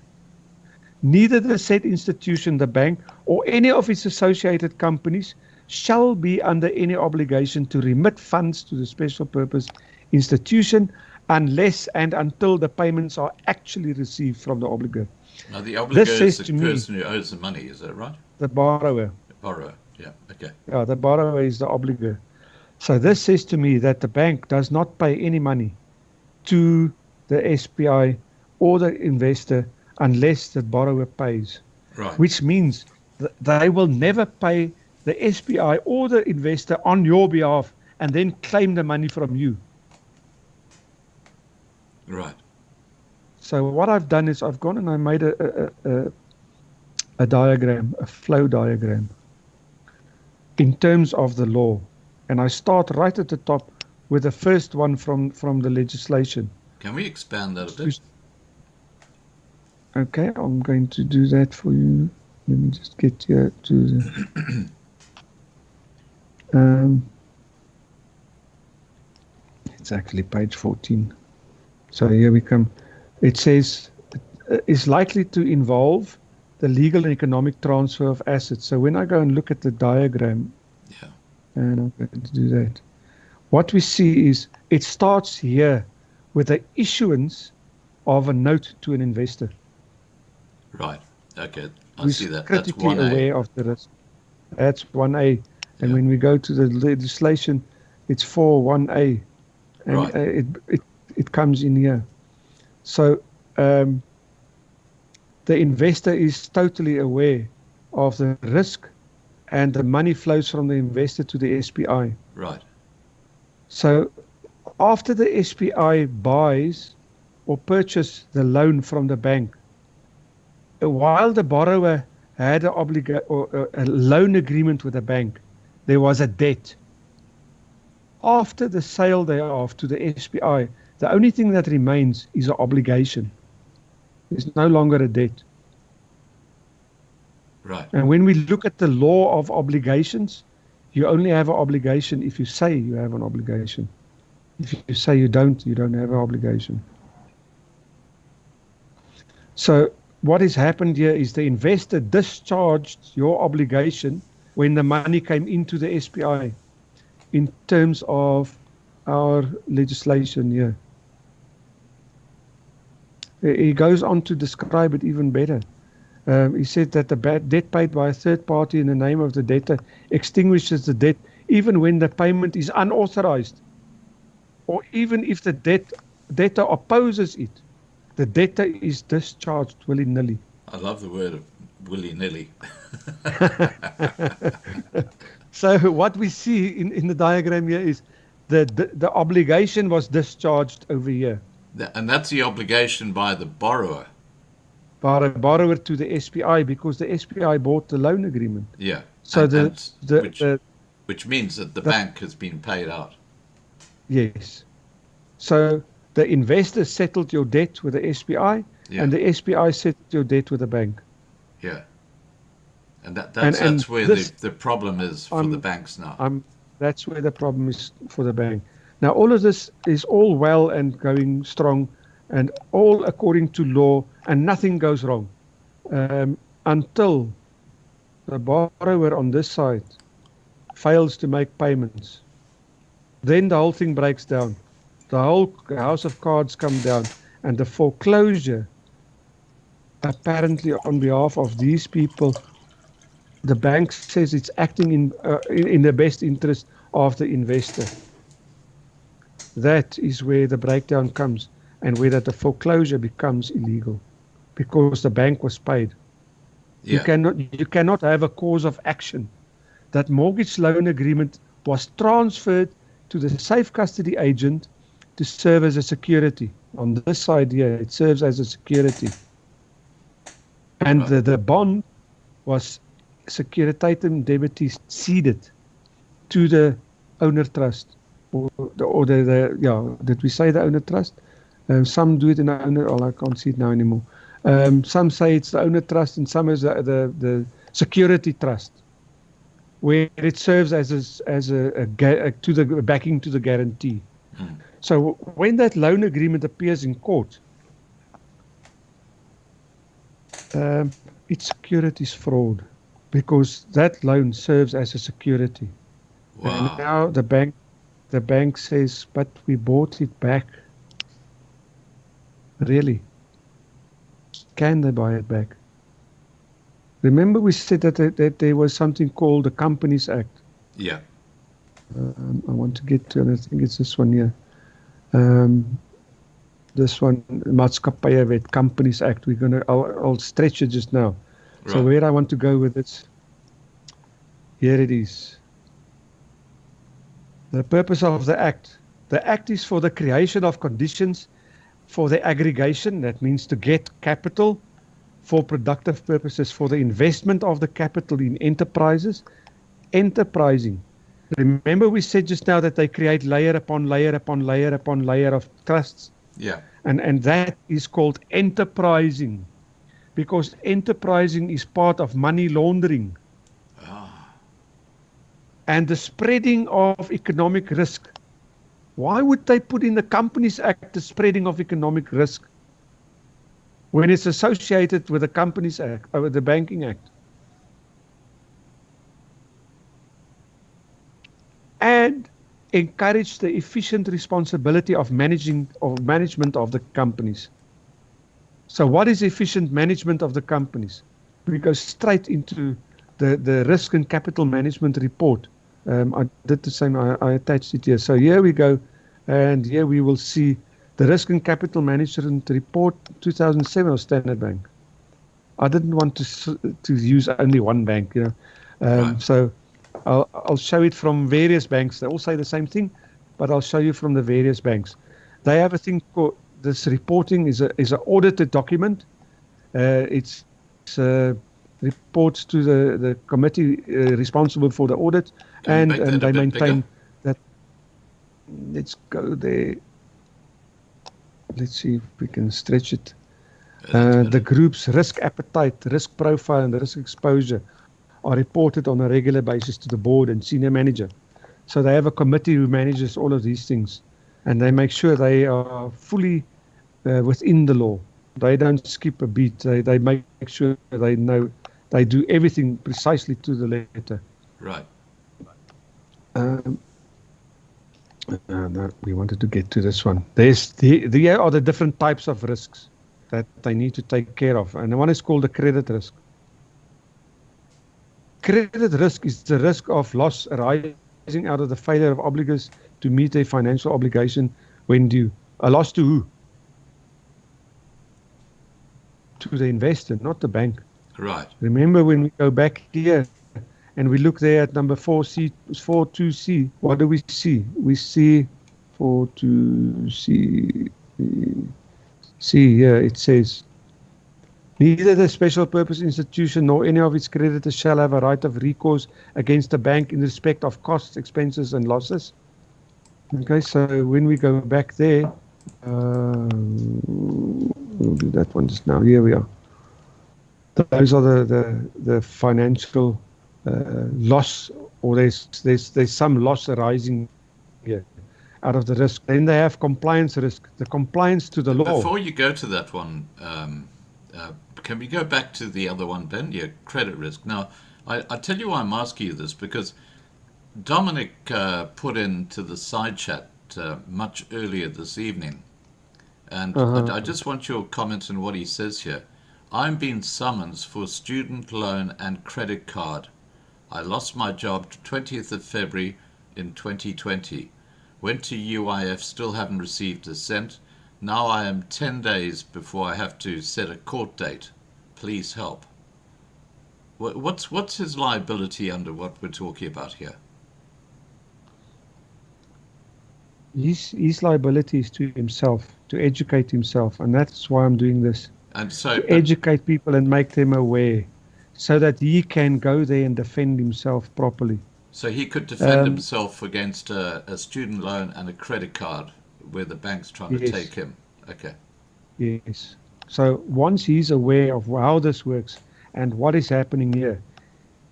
neither the said institution, the bank, or any of its associated companies shall be under any obligation to remit funds to the special purpose institution unless and until the payments are actually received from the obligor. Now, the obligor is the person who owes the money, is that right? The borrower. The borrower, yeah, okay. Yeah, the borrower is the obligor. So this says to me that the bank does not pay any money to the SPI or the investor unless the borrower pays. Right. Which means they will never pay the SPI or the investor on your behalf and then claim the money from you. Right. So what I've done is I've gone and I made a diagram, a flow diagram in terms of the law. And I start right at the top with the first one from the legislation. Can we expand that a bit? Okay, I'm going to do that for you. Let me just get here to the... It's actually page 14. So here we come. It says, is likely to involve the legal and economic transfer of assets. So when I go and look at the diagram, Yeah. and I'm going to do that, what we see is it starts here with the issuance of a note to an investor. Right. Okay. I We're see that. That's critically 1A. aware of the risk. That's 1A. And Yeah. when we go to the legislation, it's 4.1A. And Right. it comes in here. So the investor is totally aware of the risk, and the money flows from the investor to the SPI. Right. So after the SPI buys or purchases the loan from the bank, while the borrower had a loan agreement with the bank, there was a debt. After the sale thereof to the SPI, the only thing that remains is an obligation. It's no longer a debt. Right. And when we look at the law of obligations, you only have an obligation if you say you have an obligation. If you say you don't have an obligation. So what has happened here is the investor discharged your obligation when the money came into the SPI in terms of our legislation here. He goes on to describe it even better. He said that the debt paid by a third party in the name of the debtor extinguishes the debt even when the payment is unauthorized, or even if the debtor opposes it. The debtor is discharged willy-nilly. I love the word of willy-nilly. So what we see in the diagram here is the obligation was discharged over here. And that's the obligation by the borrower. By a borrower to the SPI, because the SPI bought the loan agreement. Yeah. So which means that the bank has been paid out. Yes. So the investor settled your debt with the SPI, Yeah. and the SPI settled your debt with the bank. Yeah. And that's where the problem is for the banks now. That's where the problem is for the bank. Now, all of this is all well and going strong, and all according to law, and nothing goes wrong until the borrower on this side fails to make payments. Then the whole thing breaks down. The whole house of cards come down, and the foreclosure, apparently on behalf of these people, the bank says it's acting in the best interest of the investor. That is where the breakdown comes, and where that the foreclosure becomes illegal, because the bank was paid. Yeah. You cannot have a cause of action. That mortgage loan agreement was transferred to the safe custody agent to serve as a security. On this side here, it serves as a security. And the bond was securitatum debitis ceded to the owner trust. Did we say the owner trust? Some do it in the owner, I can't see it now anymore. Some say it's the owner trust, and some is the security trust, where it serves as a backing to the guarantee. So when that loan agreement appears in court, it's securities fraud, because that loan serves as a security. Wow. And now the bank says, but we bought it back. Really? Can they buy it back? Remember we said that there was something called the Companies Act. Yeah. I want to get to it. I think it's this one here. This one, Maatskappye Companies Act. I'll stretch it just now. Right. So where I want to go with it, here it is. The purpose of the Act. The Act is for the creation of conditions for the aggregation, that means to get capital for productive purposes, for the investment of the capital in enterprises. Enterprising. Remember we said just now that they create layer upon layer upon layer upon layer of trusts. Yeah. And that is called enterprising, because enterprising is part of money laundering. and the spreading of economic risk. Why would they put in the Companies Act the spreading of economic risk when it's associated with the Companies Act, or with the Banking Act? And encourage the efficient responsibility of management of the companies. So what is efficient management of the companies? We go straight into the risk and capital management report. I did the same, I attached it here. So here we go, and here we will see the risk and capital management report 2007 of Standard Bank. I didn't want to use only one bank, you know. Right. So I'll show it from various banks. They all say the same thing, but I'll show you from the various banks. They have a thing called, this reporting is an audited document. It's reports to the committee responsible for the audit, and they maintain that. Let's go there. Let's see if we can stretch it. The group's risk appetite, risk profile, and the risk exposure are reported on a regular basis to the board and senior manager. So they have a committee who manages all of these things, and they make sure they are fully within the law. They don't skip a beat. They make sure they know, they do everything precisely to the letter. Right. No, we wanted to get to this one. There are the different types of risks that they need to take care of, and the one is called the credit risk. Credit risk is the risk of loss arising out of the failure of obligors to meet their financial obligation when due. A loss to who? To the investor, not the bank. Right. Remember when we go back here and we look there at number 4C, 42C, what do we see? We see 42C. See here, it says, neither the special purpose institution nor any of its creditors shall have a right of recourse against the bank in respect of costs, expenses, and losses. Okay, so when we go back there, we'll do that one just now. Here we are. Those are the financial loss, or there's some loss arising here out of the risk. Then they have compliance risk, the compliance to the law. Before you go to that one, can we go back to the other one, Ben? Yeah, credit risk. Now, I tell you why I'm asking you this, because Dominic put into the side chat much earlier this evening, and I just want your comment on what he says here. I'm being summoned for student loan and credit card. I lost my job 20th of February in 2020. Went to UIF, still haven't received a cent. Now I am 10 days before I have to set a court date. Please help. What's his liability under what we're talking about here? His liability is to himself, to educate himself, and that's why I'm doing this. And so, to educate people and make them aware, so that he can go there and defend himself properly. So he could defend himself against a student loan and a credit card where the bank's trying to take him. Okay. Yes. So once he's aware of how this works and what is happening here,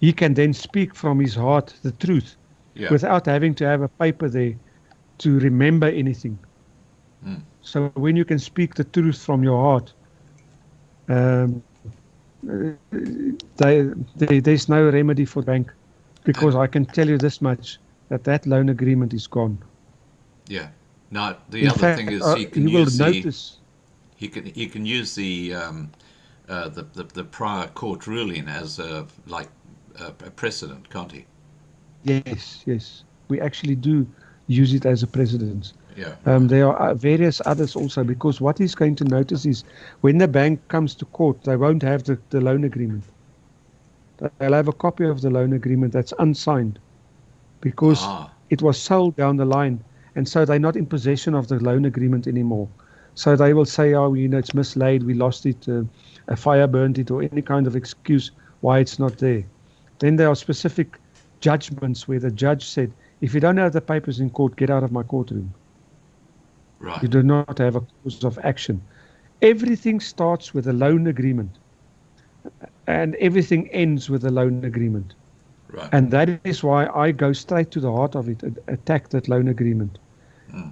he can then speak from his heart the truth, without having to have a paper there to remember anything. So when you can speak the truth from your heart, there's no remedy for the bank, because I can tell you this much, that loan agreement is gone. Yeah. Now the other thing is he can use the prior court ruling as a precedent, can't he? Yes. We actually do use it as a precedent. Yeah. There are various others also, because what he's going to notice is when the bank comes to court, they won't have the loan agreement. They'll have a copy of the loan agreement that's unsigned, because it was sold down the line, and so they're not in possession of the loan agreement anymore. So they will say, it's mislaid, we lost it, a fire burned it, or any kind of excuse why it's not there. Then there are specific judgments where the judge said, if you don't have the papers in court, get out of my courtroom. Right. You do not have a cause of action. Everything starts with a loan agreement, and everything ends with a loan agreement. Right. And that is why I go straight to the heart of it, attack that loan agreement.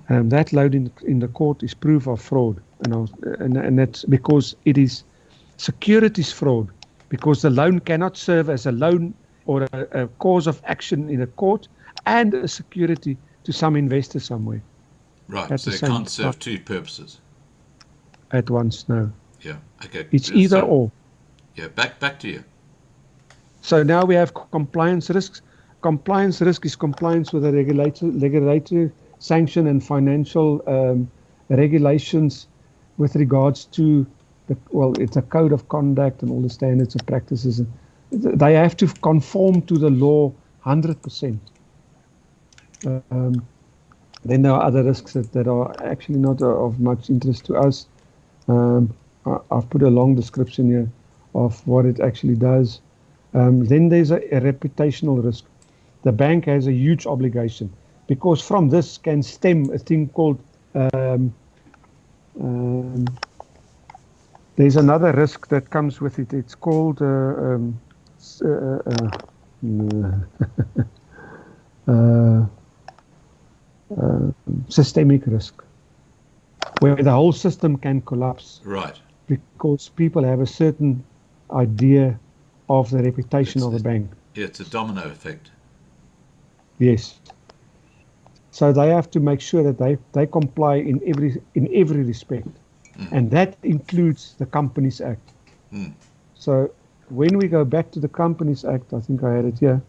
That loan in the court is proof of fraud. And that's because it is securities fraud, because the loan cannot serve as a loan or a cause of action in a court and a security to some investor somewhere. Right. At So the it same can't serve time. two purposes. At once, no. Yeah. Okay. It's either or. Yeah. Back to you. So now we have compliance risks. Compliance risk is compliance with the regulatory sanction and financial regulations with regards to it's a code of conduct and all the standards and practices. They have to conform to the law 100%. Then there are other risks that are actually not of much interest to us. I've put a long description here of what it actually does. Then there's a reputational risk. The bank has a huge obligation, because from this can stem a thing called there's another risk that comes with it. It's called systemic risk, where the whole system can collapse. Right. Because people have a certain idea of the reputation of the bank. It's a domino effect. Yes. So they have to make sure that they comply in every respect. And that includes the Companies Act. So when we go back to the Companies Act, I think I had it here,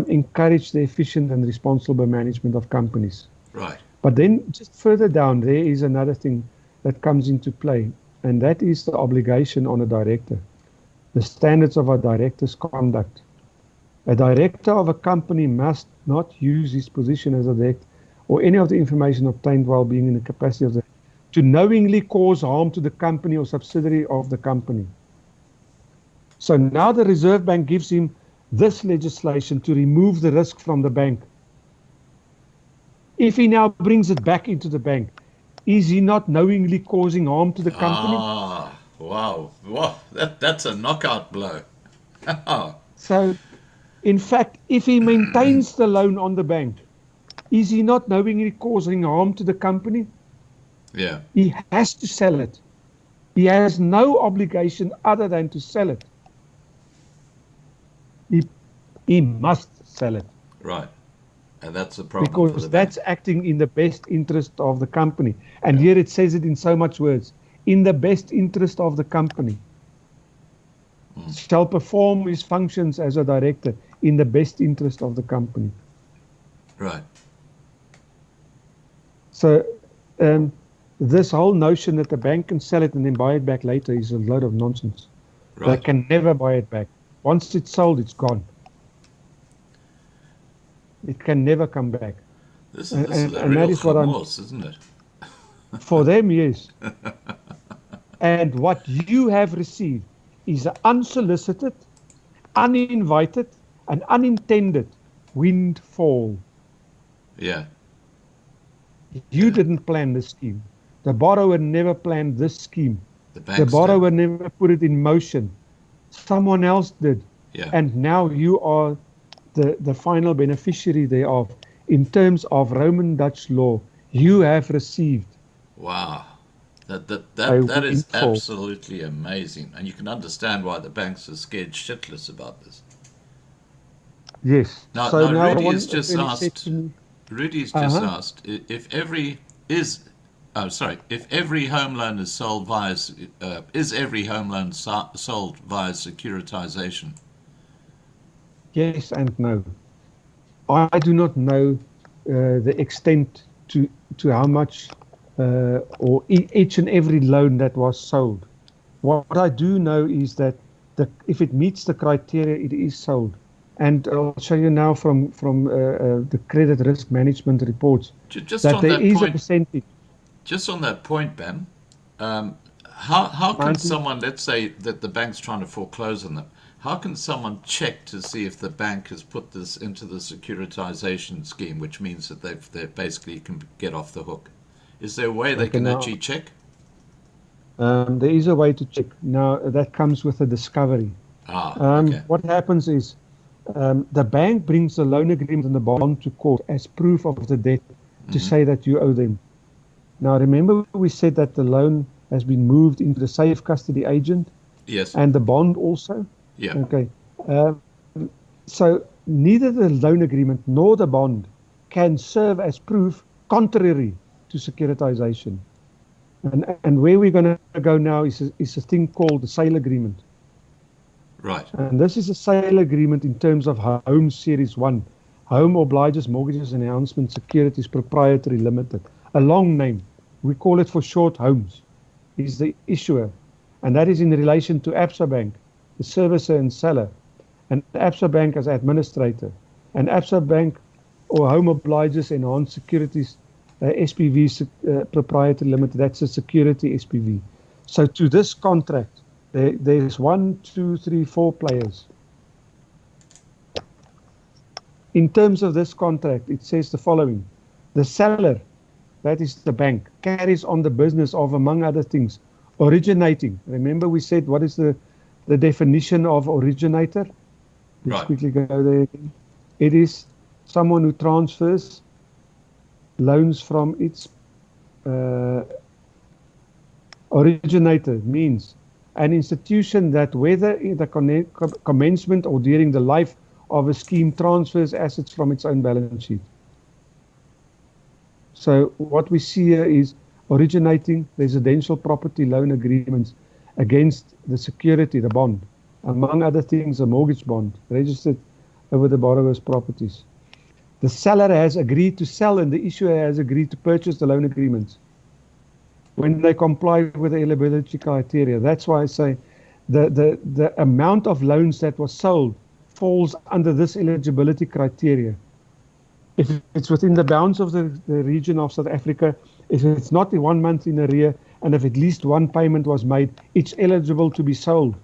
encourage the efficient and responsible management of companies. Right. But then just further down, there is another thing that comes into play, and that is the obligation on a director, the standards of a director's conduct. A director of a company must not use his position as a director or any of the information obtained while being in the capacity of the to knowingly cause harm to the company or subsidiary of the company. So now the Reserve Bank gives him this legislation to remove the risk from the bank. If he now brings it back into the bank, is he not knowingly causing harm to the company? Ah, wow. That's a knockout blow. So, in fact, if he maintains the loan on the bank, is he not knowingly causing harm to the company? Yeah. He has to sell it. He has no obligation other than to sell it. He must sell it. Right. And that's the problem. For Because the that's bank. acting in the best interest of the company. And here it says it in so much words. In the best interest of the company. Shall perform his functions as a director in the best interest of the company. Right. So this whole notion that the bank can sell it and then buy it back later is a load of nonsense. Right. They can never buy it back. Once it's sold, it's gone. It can never come back. This is a and that real is what I'm- remorse, isn't it? For them, yes. And what you have received is an unsolicited, uninvited, and unintended windfall. Yeah. You didn't plan this scheme. The borrower never planned this scheme. The The banks borrower don't. never put it in motion. Someone else did. Yeah. And now you are the final beneficiary thereof. In terms of Roman Dutch law, you have received. Wow. A That is windfall. absolutely amazing. And you can understand why the banks are scared shitless about this. Yes. Now, So now Rudy one has just really asked, said to me, Rudy's just Uh-huh. asked if every home loan is sold via is every home loan sold via securitization? yes and no. I do not know the extent to how much or each and every loan that was sold. What I do know is that if it meets the criteria, it is sold. And I'll show you now from the credit risk management reports Just that on there that is a point, percentage. just on that point, Ben, how can 90 someone, let's say that the bank's trying to foreclose on them, how can someone check to see if the bank has put this into the securitization scheme, which means that they basically can get off the hook? Is there a way they can now- actually check? There is a way to check. Now, that comes with a discovery. Okay. What happens is the bank brings the loan agreement and the bond to court as proof of the debt to say that you owe them. Now, remember we said that the loan has been moved into the safe custody agent Yes. and the bond also? Yeah. Okay. So neither the loan agreement nor the bond can serve as proof contrary to securitization. And where we're going to go now is a thing called the sale agreement. Right. And this is a sale agreement in terms of Home Series 1, Home Obliges Mortgages Enhancement Securities Proprietary Limited. A long name. We call it for short Homes. Is the issuer. And that is in relation to Absa Bank, the servicer and seller, and Absa Bank as administrator. And Absa Bank or Home Obliges Enhanced Securities SPV Proprietary Limited, that's a security SPV. So to this contract, there's 1, 2, 3, 4 players. In terms of this contract, it says the following. The seller, that is the bank, carries on the business of, among other things, originating. Remember we said what is the definition of originator? Let's quickly go there again. It is someone who transfers loans from its originator, means an institution that whether in the commencement or during the life of a scheme transfers assets from its own balance sheet. So what we see here is originating residential property loan agreements against the security, the bond, among other things, a mortgage bond registered over the borrower's properties. The seller has agreed to sell and the issuer has agreed to purchase the loan agreements when they comply with the eligibility criteria. That's why I say the amount of loans that was sold falls under this eligibility criteria. If it's within the bounds of the region of South Africa, if it's not 1 month in arrear, and if at least one payment was made, it's eligible to be sold.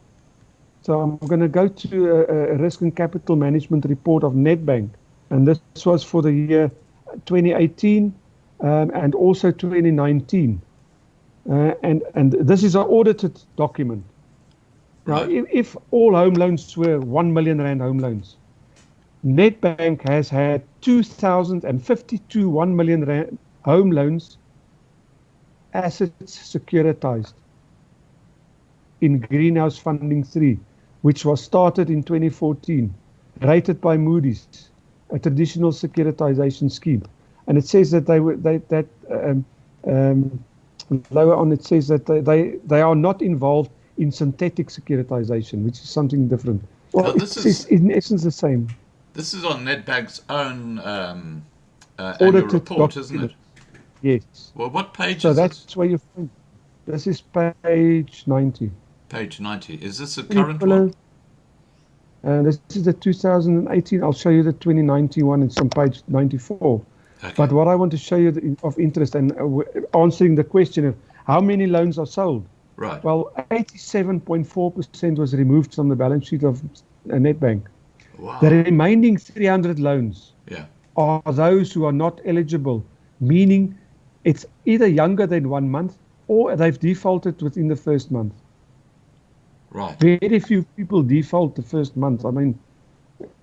So I'm going to go to a risk and capital management report of Nedbank. And this was for the year 2018 and also 2019. And this is an audited document. Now, if all home loans were 1 million rand home loans, Nedbank has had 2,052 1 million rand home loans assets securitized in Greenhouse Funding 3, which was started in 2014, rated by Moody's, a traditional securitization scheme. And it says that lower on it says that they are not involved in synthetic securitization, which is something different. Well, this is in essence the same. This is on Nedbank's own annual report, isn't it? Yes. Well, what page so is that's this? Where you find. This is page 90. Page 90. Is this a current one? This is the 2018. I'll show you the 2019 one. It's on page 94. Okay. But what I want to show you of interest and answering the question of how many loans are sold. Right. Well, 87.4% was removed from the balance sheet of Nedbank. Wow. The remaining 300 loans are those who are not eligible, meaning it's either younger than 1 month or they've defaulted within the first month. Right. Very few people default the first month. I mean,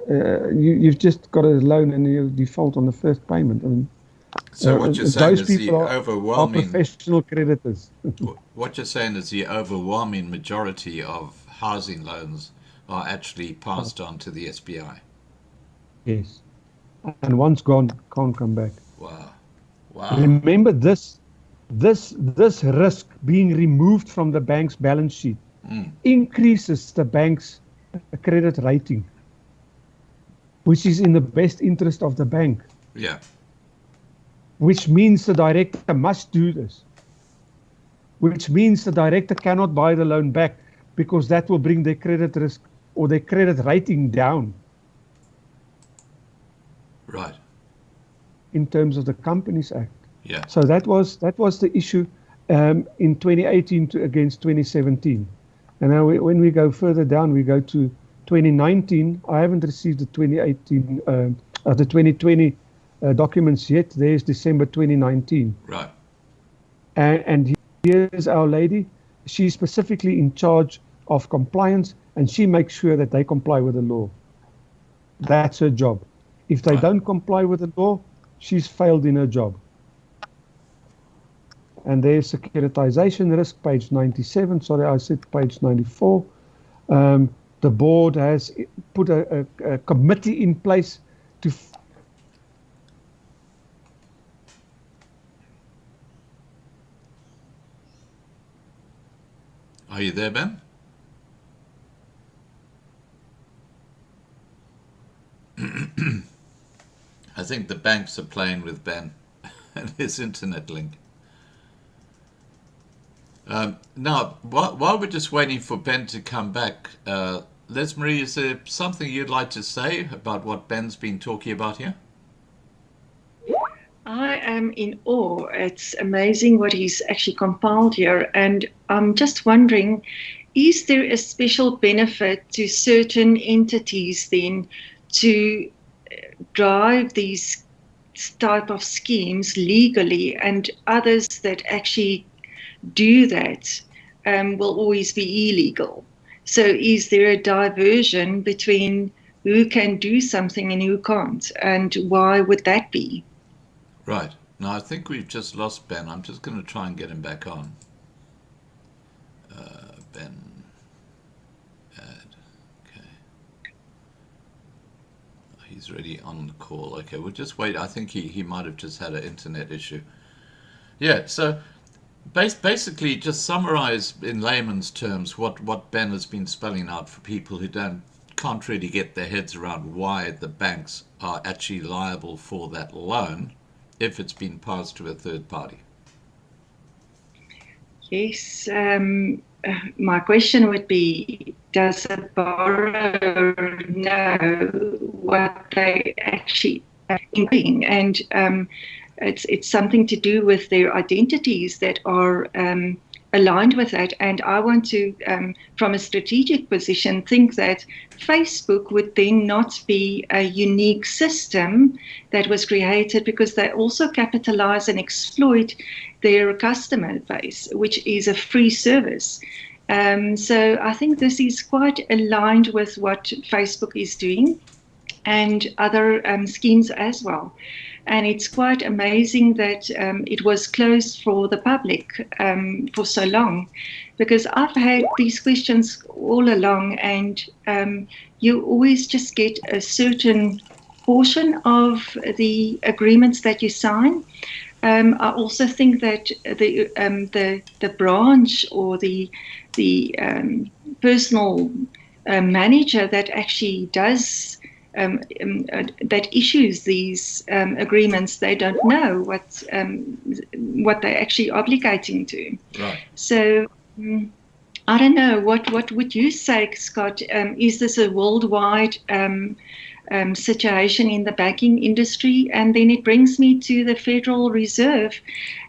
you've just got a loan and you default on the first payment. I mean, so what you're saying those is people the overwhelming... are professional creditors. What you're saying is the overwhelming majority of housing loans are actually passed on to the SBI. Yes. And once gone, can't come back. Wow. Wow. Remember this risk being removed from the bank's balance sheet increases the bank's credit rating, which is in the best interest of the bank. Yeah. Which means the director must do this. Which means the director cannot buy the loan back because that will bring their credit risk or their credit rating down. Right. In terms of the Companies Act. Yeah. So that was the issue in 2018 against 2017. And now when we go further down, we go to 2019. I haven't received the 2018, the 2020 documents yet. There's December 2019. Right. And here's our lady. She's specifically in charge of compliance, and she makes sure that they comply with the law. That's her job. If they Right. don't comply with the law, she's failed in her job. And there's securitization risk, page 97. Sorry, I said page 94. The board has put a committee in place to Are you there, Ben? I think the banks are playing with Ben and his internet link. Now, while we're just waiting for Ben to come back, Lesmari, is there something you'd like to say about what Ben's been talking about here? I am in awe. It's amazing what he's actually compiled here. And I'm just wondering, is there a special benefit to certain entities then to drive these type of schemes legally, and others that actually do that will always be illegal? So is there a diversion between who can do something and who can't? And why would that be? Right. Now, I think we've just lost Ben. I'm just going to try and get him back on. Ben. Add. Okay. He's already on the call. Okay, we'll just wait. I think he might have just had an internet issue. Yeah, so basically just summarize in layman's terms what Ben has been spelling out for people who can't really get their heads around why the banks are actually liable for that loan if it's been passed to a third party. Yes. My question would be, does a borrower know what they actually are doing? And it's something to do with their identities that are aligned with that. And I want to, from a strategic position, think that Facebook would then not be a unique system that was created, because they also capitalize and exploit their customer base, which is a free service. So I think this is quite aligned with what Facebook is doing and other schemes as well. And it's quite amazing that it was closed for the public for so long, because I've had these questions all along, and you always just get a certain portion of the agreements that you sign. I also think that the branch or the personal manager that actually does that issues these agreements, they don't know what they're actually obligating to. Right. So I don't know. What would you say, Scott? Is this a worldwide situation in the banking industry? And then it brings me to the Federal Reserve.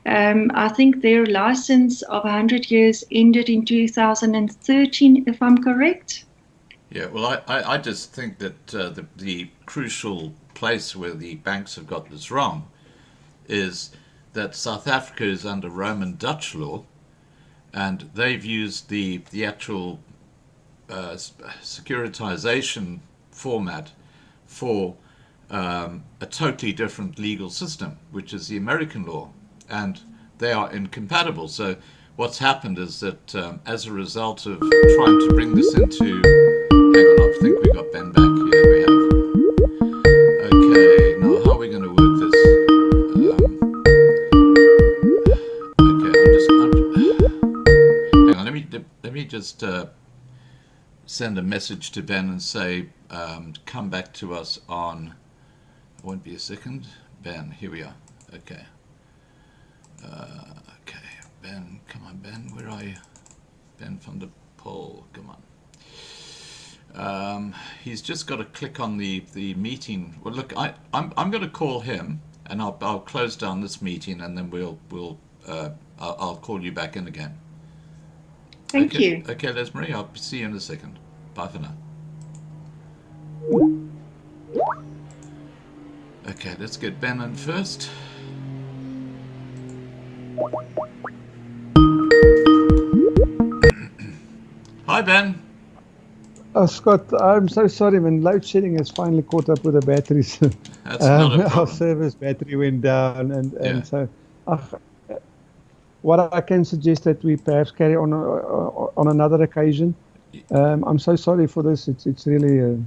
I think their license of 100 years ended in 2013, if I'm correct. Yeah, well, I just think that the crucial place where the banks have got this wrong is that South Africa is under Roman Dutch law, and they've used the actual securitization format for a totally different legal system, which is the American law, and they are incompatible. So what's happened is that as a result of trying to bring this into... Hang on, I think we got Ben back. Yeah, we have. Okay, now how are we going to work this? Okay, hang on, let me just send a message to Ben and say, come back to us on... It won't be a second. Ben, here we are. Okay. Okay, Ben, come on, Ben, where are you? Ben van der Pol, come on. He's just got to click on the meeting. Well, look, I'm going to call him, and I'll close down this meeting, and then I'll call you back in again. Thank you. Okay, Lesmari, I'll see you in a second. Bye for now. Okay, let's get Ben in first. Hi, Ben. Oh, Scott, I'm so sorry, man. Load shedding has finally caught up with the batteries. That's not a Our problem. service battery went down, Yeah. and so what I can suggest that we perhaps carry on another occasion. I'm so sorry for this. It's really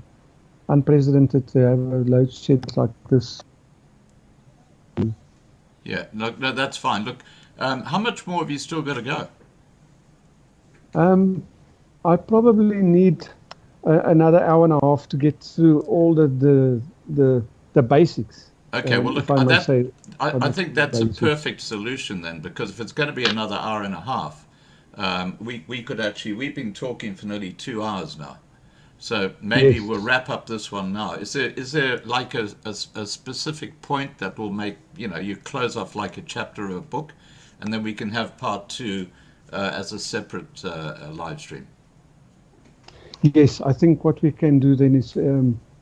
unprecedented to have a load shed like this. Yeah, no, that's fine. Look, how much more have you still got to go? I probably need another hour and a half to get through all the basics. Okay, well, look, if I may say, I think that's a basics. perfect solution then, because if it's going to be another hour and a half, we could actually, we've been talking for nearly 2 hours now. So maybe Yes. we'll wrap up this one now. Is there like a specific point that will make, you close off like a chapter of a book, and then we can have part two as a separate live stream? Yes, I think what we can do then is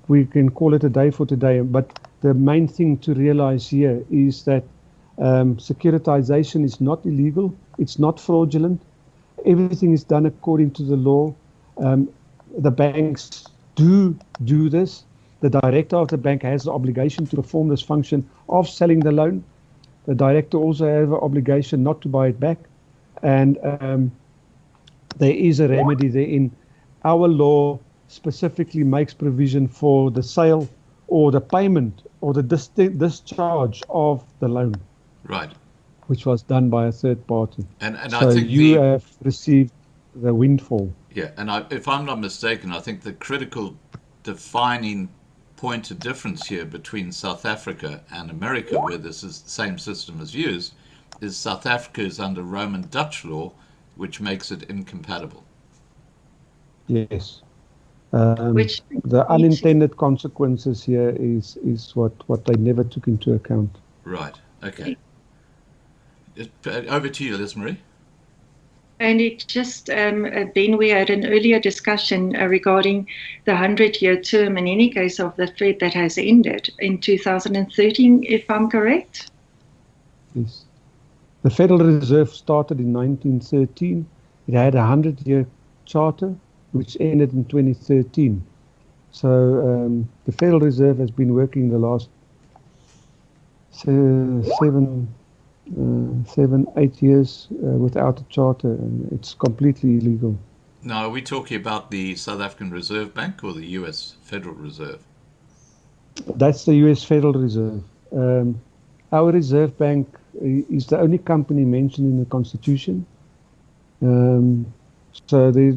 we can call it a day for today. But the main thing to realize here is that securitization is not illegal. It's not fraudulent. Everything is done according to the law. The banks do this. The director of the bank has the obligation to perform this function of selling the loan. The director also has an obligation not to buy it back. And there is a remedy therein. Our law specifically makes provision for the sale or the payment or the discharge of the loan, Right. which was done by a third party. And So I think you have received the windfall. yeah, and if I'm not mistaken, I think the critical defining point of difference here between South Africa and America, where this is the same system is used, is South Africa is under Roman Dutch law, which makes it incompatible. Yes. Which The unintended consequences here is what they never took into account. Right. Okay. Over to you, Lesmari. And it just, Ben, we had an earlier discussion regarding the 100-year term in any case of the Fed that has ended in 2013, if I'm correct. Yes. The Federal Reserve started in 1913. It had a 100-year charter, which ended in 2013. So the Federal Reserve has been working the last 8 years without a charter, and it's completely illegal. Now, are we talking about the South African Reserve Bank or the US Federal Reserve? That's the US Federal Reserve. Our Reserve Bank is the only company mentioned in the Constitution. So they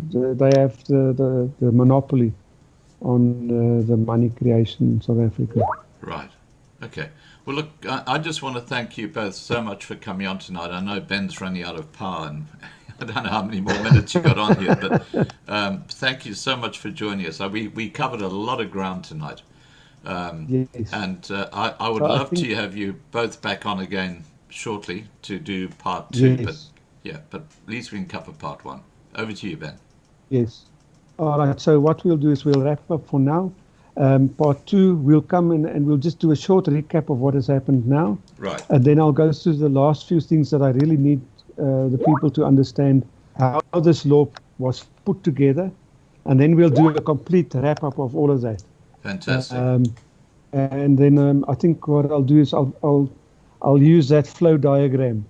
have the monopoly on the money creation in South Africa. Right. Okay. Well, look, I just want to thank you both so much for coming on tonight. I know Ben's running out of power, and I don't know how many more minutes you got on here, but thank you so much for joining us. We covered a lot of ground tonight. Yes. And I would So I love think- to have you both back on again shortly to do part two. Yes. But at least we can cover part one. Over to you, Ben. Yes. All right. So what we'll do is we'll wrap up for now. Part two, we'll come in and we'll just do a short recap of what has happened now. Right. And then I'll go through the last few things that I really need the people to understand how this law was put together. And then we'll do a complete wrap up of all of that. Fantastic. And then I think what I'll do is I'll use that flow diagram.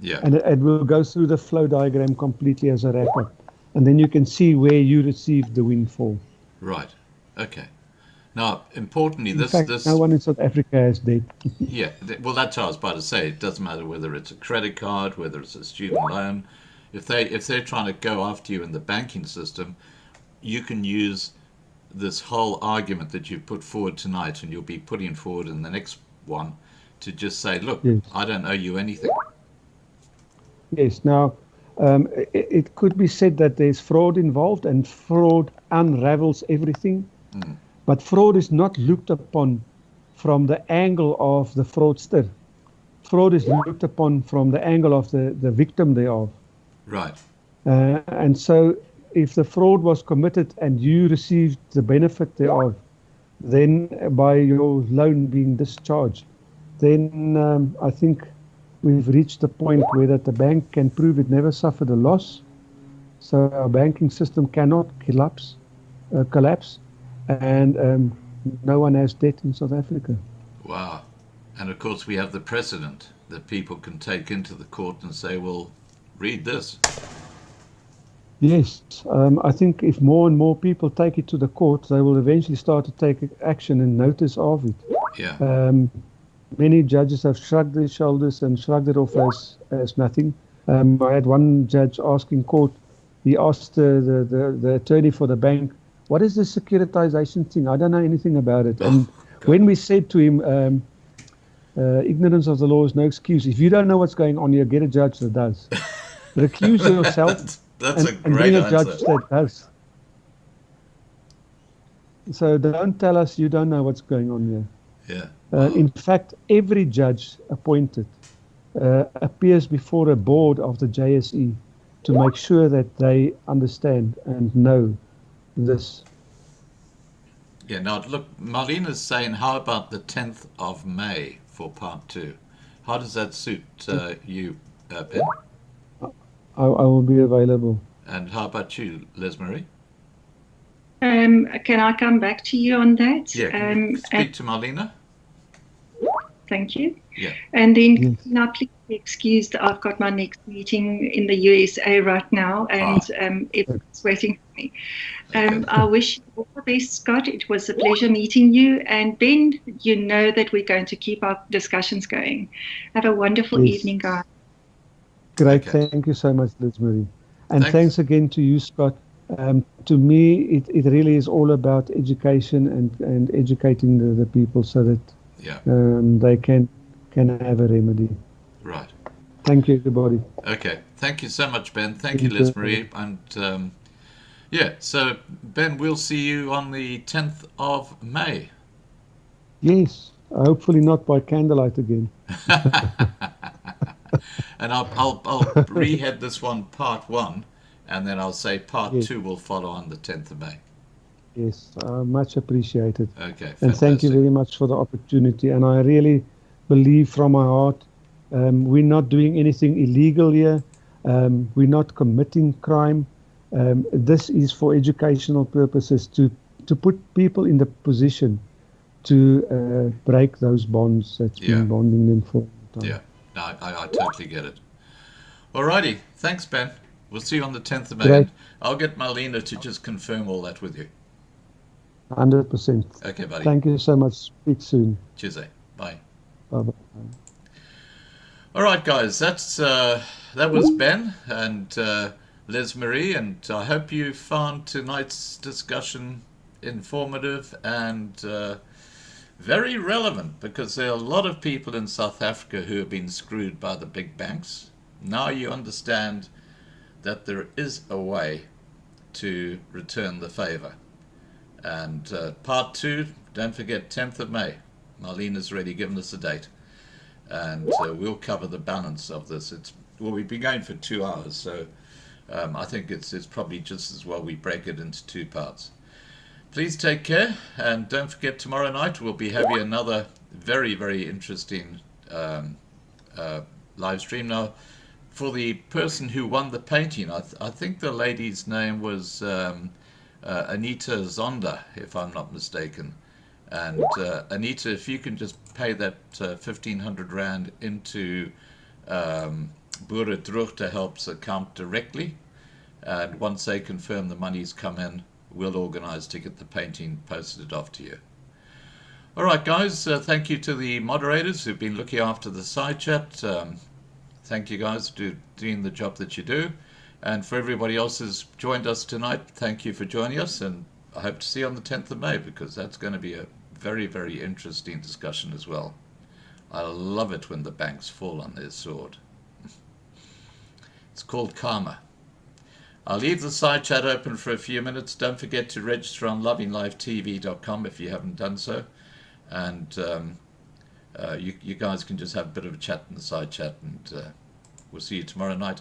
Yeah. And we'll go through the flow diagram completely as a wrap up. And then you can see where you received the windfall. Right. Okay. Now, importantly, In this fact, no one in South Africa has debt. yeah. Well, that's what I was about to say. It doesn't matter whether it's a credit card, whether it's a student loan. If they're trying to go after you in the banking system, you can use this whole argument that you've put forward tonight, and you'll be putting forward in the next one, to just say, look, Yes. I don't owe you anything. Yes. Now, it could be said that there's fraud involved, and fraud unravels everything. But fraud is not looked upon from the angle of the fraudster. Fraud is looked upon from the angle of the victim thereof. Right. And so if the fraud was committed and you received the benefit thereof, then by your loan being discharged, then I think we've reached the point where that the bank can prove it never suffered a loss. So our banking system cannot collapse. collapse, and no one has debt in South Africa. Wow. And of course, we have the precedent that people can take into the court and say, well, read this. Yes, I think if more and more people take it to the court, they will eventually start to take action and notice of it. Yeah. Many judges have shrugged their shoulders and shrugged it off as nothing. I had one judge ask in court, he asked the attorney for the bank, what is the securitization thing? I don't know anything about it. And when we said to him, ignorance of the law is no excuse. If you don't know what's going on here, get a judge that does. Recuse yourself That's a and great bring a answer. judge that does. So don't tell us you don't know what's going on here. Yeah. In fact, every judge appointed appears before a board of the JSE to make sure that they understand and know this. Yeah, now look, Marlena's saying, how about the 10th of May for part 2? How does that suit you, Ben? I will be available. And how about you, Lesmari? Can I come back to you on that? Yeah, can you speak to Marlena? Thank you. Yeah. And then, Yes. now please be excused, I've got my next meeting in the USA right now, and it's waiting for me. Okay. I wish you all the best, Scott. It was a pleasure meeting you. And Ben, you know that we're going to keep our discussions going. Have a wonderful Yes. evening, guys. Great, Okay. thank you so much, Lesmari. And Thanks. thanks again to you, Scott. To me, it really is all about education and educating the people so that Yeah, they can have a remedy. right. Thank you, everybody. Okay. Thank you so much, Ben. Thank you, Thank you. Lesmari. And yeah, so Ben, we'll see you on the 10th of May. Yes, hopefully not by candlelight again. And I'll rehead this one part 1, and then I'll say part Yes. 2 will follow on the 10th of May. Yes, much appreciated. Okay, And thank you fantastic. very much for the opportunity. And I really believe from my heart, we're not doing anything illegal here. We're not committing crime. This is for educational purposes to put people in the position to break those bonds that's Yeah. been bonding them for a time. Yeah, no, I totally get it. Alrighty, thanks, Ben. We'll see you on the 10th of May. Great. And I'll get Marlena to just confirm all that with you. 100%. Okay, buddy. Thank you so much. Speak soon. Cheers, eh? Bye. Bye-bye. All right, guys, that was Ben and Lesmari, and I hope you found tonight's discussion informative and very relevant, because there are a lot of people in South Africa who have been screwed by the big banks. Now you understand that there is a way to return the favor. And part 2, don't forget, 10th of May. Marlena's already given us a date. And we'll cover the balance of this. We've been going for 2 hours, so I think it's probably just as well we break it into 2 parts. Please take care, and don't forget, tomorrow night we'll be having another very, very interesting live stream. Now, for the person who won the painting, I think the lady's name was Anita Zonda, if I'm not mistaken. And Anita, if you can just pay that 1,500 Rand into Boere Droogtehulp's account directly, and once they confirm the money's come in, we'll organize to get the painting posted off to you. All right, guys, thank you to the moderators who've been looking after the side chat. Thank you guys for doing the job that you do. And for everybody else who's joined us tonight, thank you for joining us. And I hope to see you on the 10th of May, because that's going to be a very, very interesting discussion as well. I love it when the banks fall on their sword. It's called karma. I'll leave the side chat open for a few minutes. Don't forget to register on lovinglivetv.com if you haven't done so. And you guys can just have a bit of a chat in the side chat, and we'll see you tomorrow night.